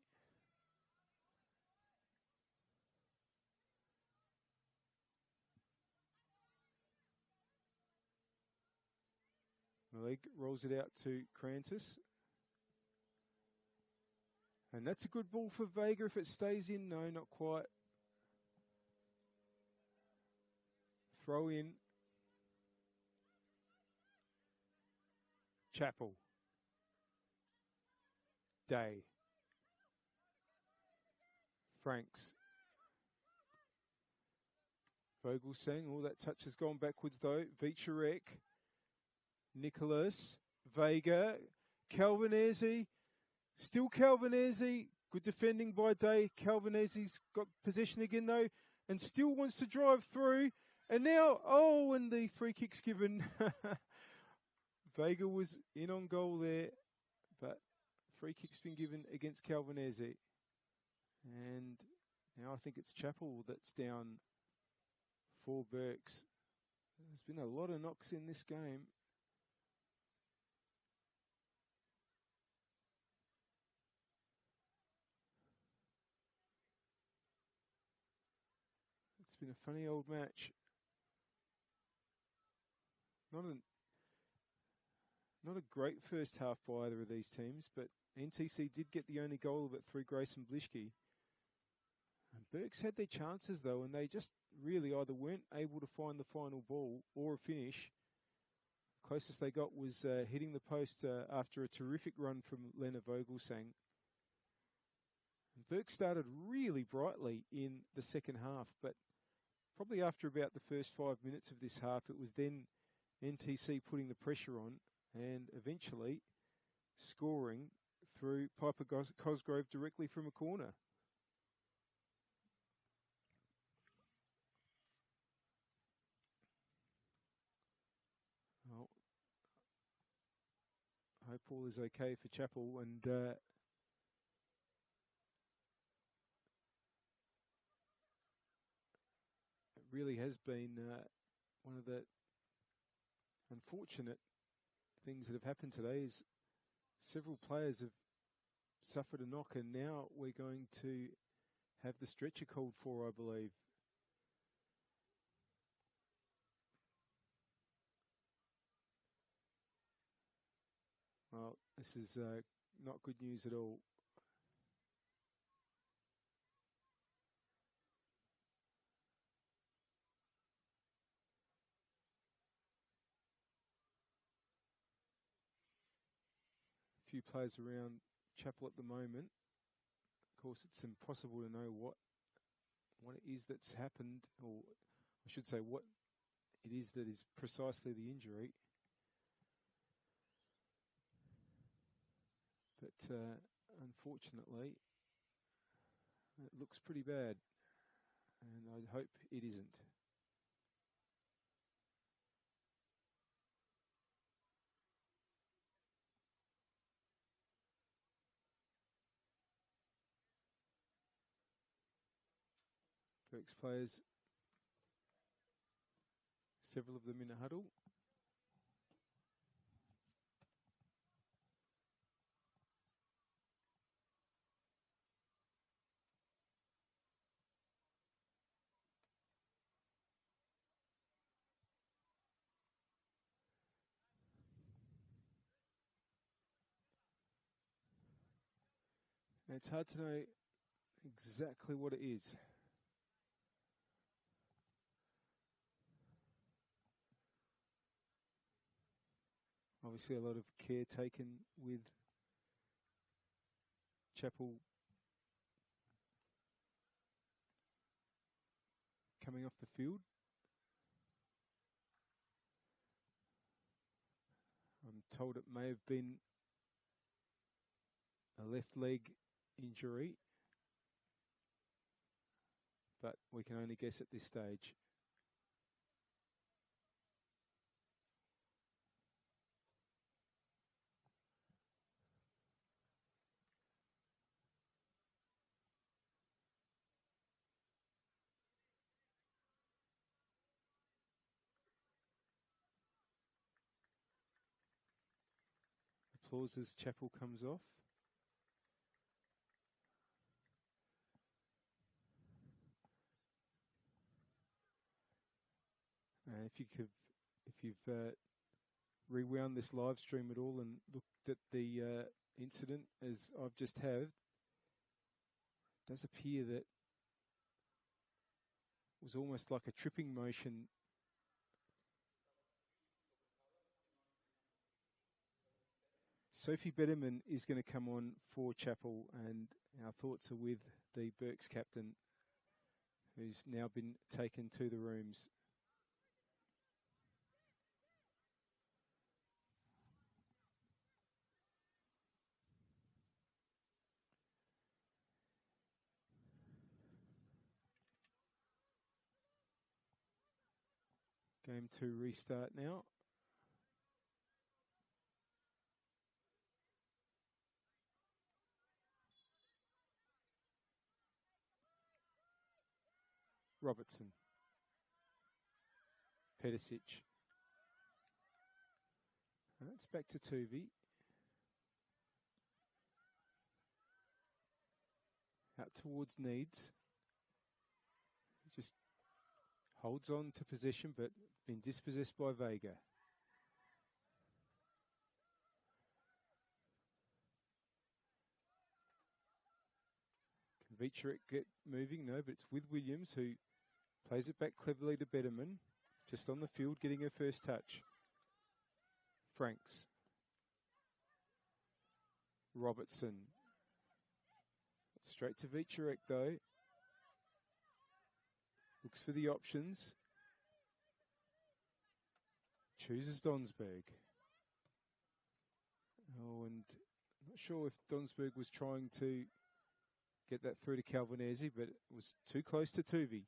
Malik rolls it out to Crantis. And that's a good ball for Vega if it stays in. No, not quite. Throw in. Chappell. Day. Franks. Vogelsang. Oh, that touch has gone backwards though. Vicharek. Nicholas. Vega. Calvinese. Still Calvinese. Good defending by Day. Calvinese's got possession again though. And still wants to drive through. And now, oh, and the free kick's given. Vega was in on goal there, but free kick's been given against Calvinese. And now I think it's Chappell that's down for Burks. There's been a lot of knocks in this game. It's been a funny old match. Not a great first half by either of these teams, but NTC did get the only goal of it through Grayson Blishke. And Burks had their chances though, and they just really either weren't able to find the final ball or a finish. Closest they got was hitting the post after a terrific run from Lena Vogelsang. And Burks started really brightly in the second half, but probably after about the first 5 minutes of this half, it was then NTC putting the pressure on and eventually scoring through Piper Cosgrove directly from a corner. Well, I hope all is okay for Chappell, and it really has been one of the unfortunate things that have happened today is several players have suffered a knock, and now we're going to have the stretcher called for, I believe. Well, this is not good news at all. Few players around Chappell at the moment. Of course, it's impossible to know what it is that's happened, or I should say what it is that is precisely the injury. But unfortunately, it looks pretty bad, and I hope it isn't. Burks players Several of them in a huddle. And it's hard to know exactly what it is. Obviously a lot of care taken with Chapel coming off the field. I'm told it may have been a left leg injury, but we can only guess at this stage. Applause as Chapel comes off. If you've rewound this live stream at all and looked at the incident as I've just had, it does appear that it was almost like a tripping motion. Sophie Betterman is going to come on for Chapel, and our thoughts are with the Berks captain, who's now been taken to the rooms. Game 2 restart now. Robertson. Pedicic. That's back to Tuvey. Out towards Needs. Just holds on to possession, but been dispossessed by Vega. Can Vicherick get moving? No, but it's with Williams, who plays it back cleverly to Betterman. Just on the field, getting her first touch. Franks. Robertson. Straight to Vicherick, though. Looks for the options. Chooses Donsberg. Oh, and not sure if Donsberg was trying to get that through to Calvinesi, but it was too close to Tuvey.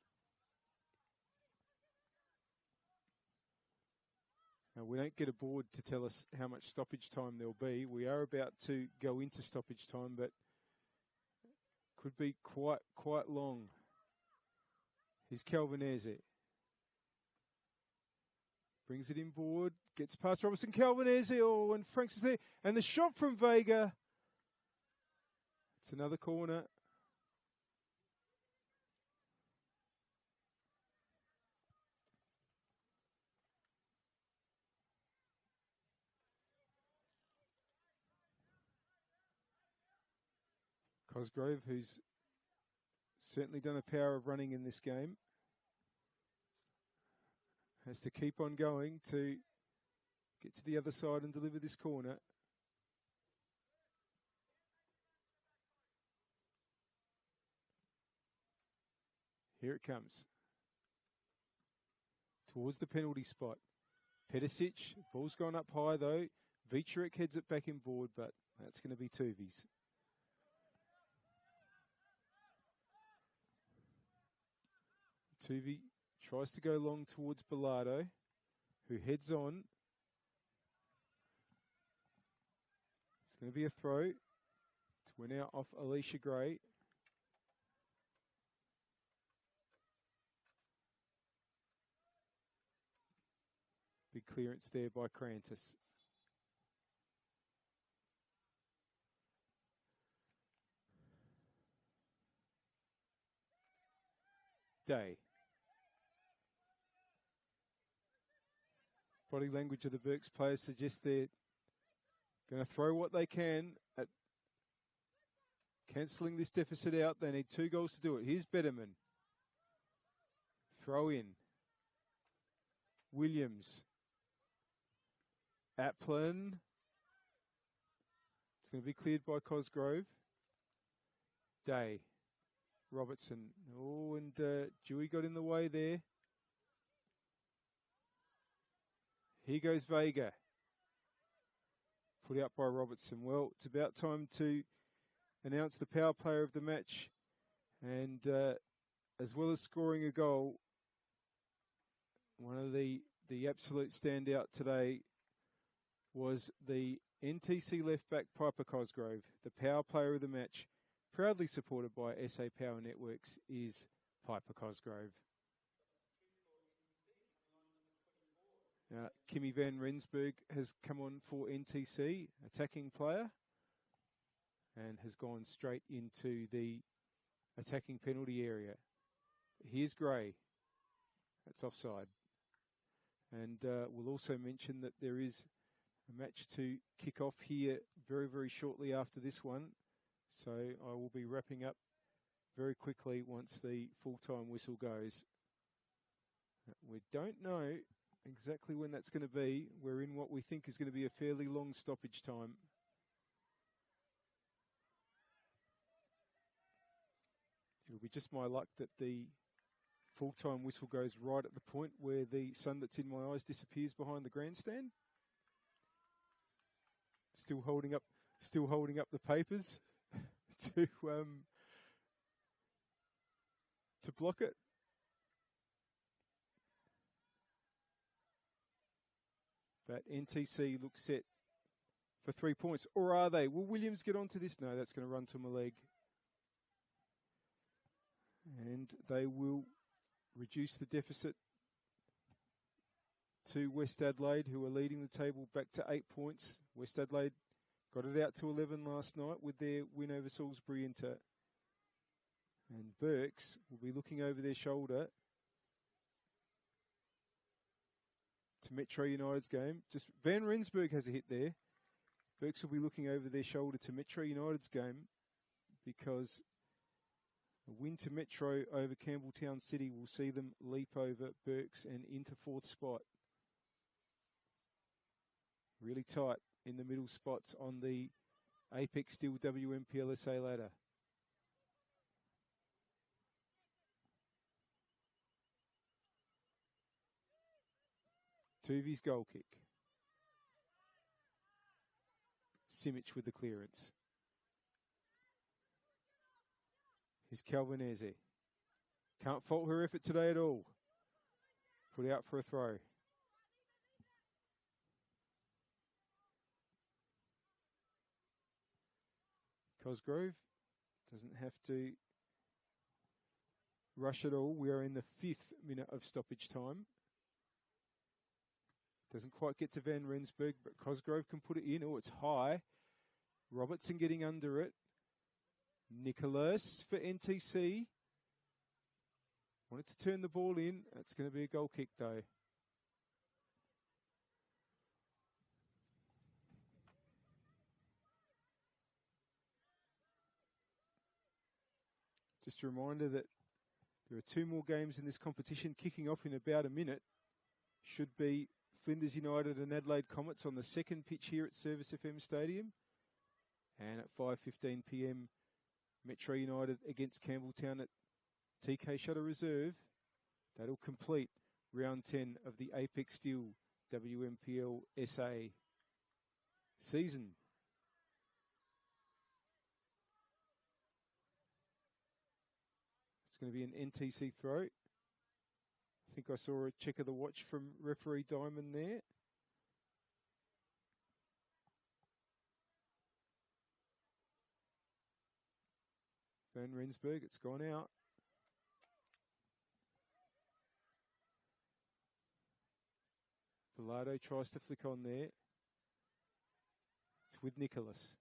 Now, we don't get a board to tell us how much stoppage time there'll be. We are about to go into stoppage time, but could be quite long. Here's Calvinesi. Brings it inboard, gets past Robertson. Calvinesi, oh, and Franks is there. And the shot from Vega. It's another corner. Cosgrove, who's certainly done a power of running in this game, has to keep on going to get to the other side and deliver this corner. Here it comes. Towards the penalty spot. Pedicic, ball's gone up high though. Vicherick heads it back in board, but that's going to be Tuvey's. Tuvey tries to go long towards Bilardo, who heads on. It's going to be a throw. It's went out off Alicia Gray. clearance there by Crantis. Day. Body language of the Berks players suggests they're going to throw what they can at cancelling this deficit out. They need 2 goals to do it. Here's Betterman. Throw in. Williams. Applin. It's going to be cleared by Cosgrove. Day. Robertson. Oh, and Dewey got in the way there. Here goes Vega. Put out by Robertson. Well, it's about time to announce the power player of the match. And as well as scoring a goal, one of the absolute standout today was the NTC left back Piper Cosgrove. The power player of the match, proudly supported by SA Power Networks, is Piper Cosgrove. Kimmy van Rensburg has come on for NTC, attacking player, and has gone straight into the attacking penalty area. Here's Gray. That's offside. And we'll also mention that there is a match to kick off here very, very shortly after this one. So I will be wrapping up very quickly once the full-time whistle goes. We don't know exactly when that's going to be. We're in what we think is going to be a fairly long stoppage time. It'll be just my luck that the full-time whistle goes right at the point where the sun that's in my eyes disappears behind the grandstand. Still holding up the papers to block it. But NTC looks set for 3 points. Or are they? Will Williams get onto this? No, that's going to run to Maleg. And they will reduce the deficit to West Adelaide, who are leading the table back to 8 points. West Adelaide got it out to 11 last night with their win over Salisbury Inter. And Berks will be looking over their shoulder to Metro United's game. Just Van Rensburg has a hit there. Berks will be looking over their shoulder to Metro United's game because a win to Metro over Campbelltown City will see them leap over Berks and into 4th spot. Really tight in the middle spots on the Apex Steel WMPLSA ladder. Tuvi's goal kick. Simic with the clearance. Here's Calvinese. Can't fault her effort today at all. Put out for a throw. Cosgrove doesn't have to rush at all. We are in the 5th minute of stoppage time. Doesn't quite get to Van Rensburg, but Cosgrove can put it in. Oh, it's high. Robertson getting under it. Nicholas for NTC. Wanted to turn the ball in. That's going to be a goal kick, though. Just a reminder that there are 2 more games in this competition kicking off in about a minute. Should be Flinders United and Adelaide Comets on the second pitch here at Service FM Stadium. And at 5:15 p.m, Metro United against Campbelltown at TK Shutter Reserve. That'll complete round 10 of the Apex Steel WMPLSA season. It's going to be an NTC throw. I think I saw a check of the watch from referee Diamond there. Van Rensburg, it's gone out. Bilardo tries to flick on there. It's with Nicholas.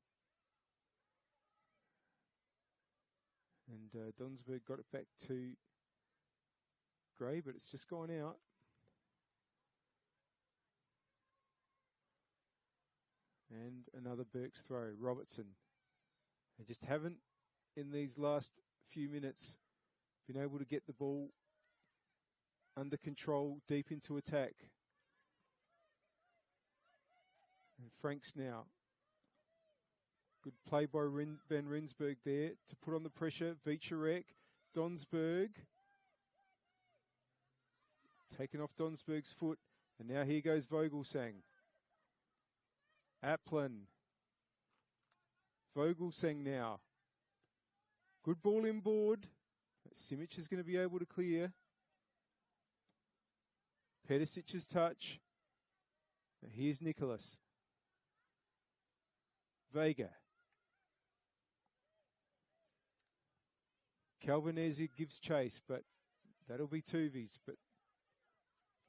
And Donsberg got it back to Gray, but it's just gone out. And another Burke's throw. Robertson. They just haven't, in these last few minutes, been able to get the ball under control, deep into attack. And Franks now. Good play by Ben Rinsberg there to put on the pressure. Vicharek, Donsberg. Taken off Donsberg's foot. And now here goes Vogelsang. Applin. Vogelsang now. Good ball inboard. Simic is going to be able to clear. Pedicic's touch. Now here's Nicholas. Vega. Calvanese gives chase, but that'll be Tuvi's. But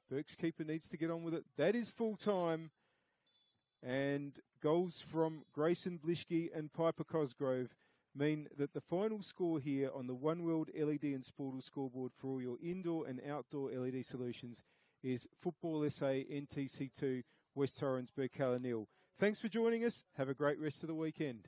Burke's keeper needs to get on with it. That is full time. And goals from Grayson Blischke and Piper Cosgrove mean that the final score here on the One World LED and Sportal scoreboard for all your indoor and outdoor LED solutions is Football SA NTC2 West Torrens Birkalla 0. Thanks for joining us. Have a great rest of the weekend.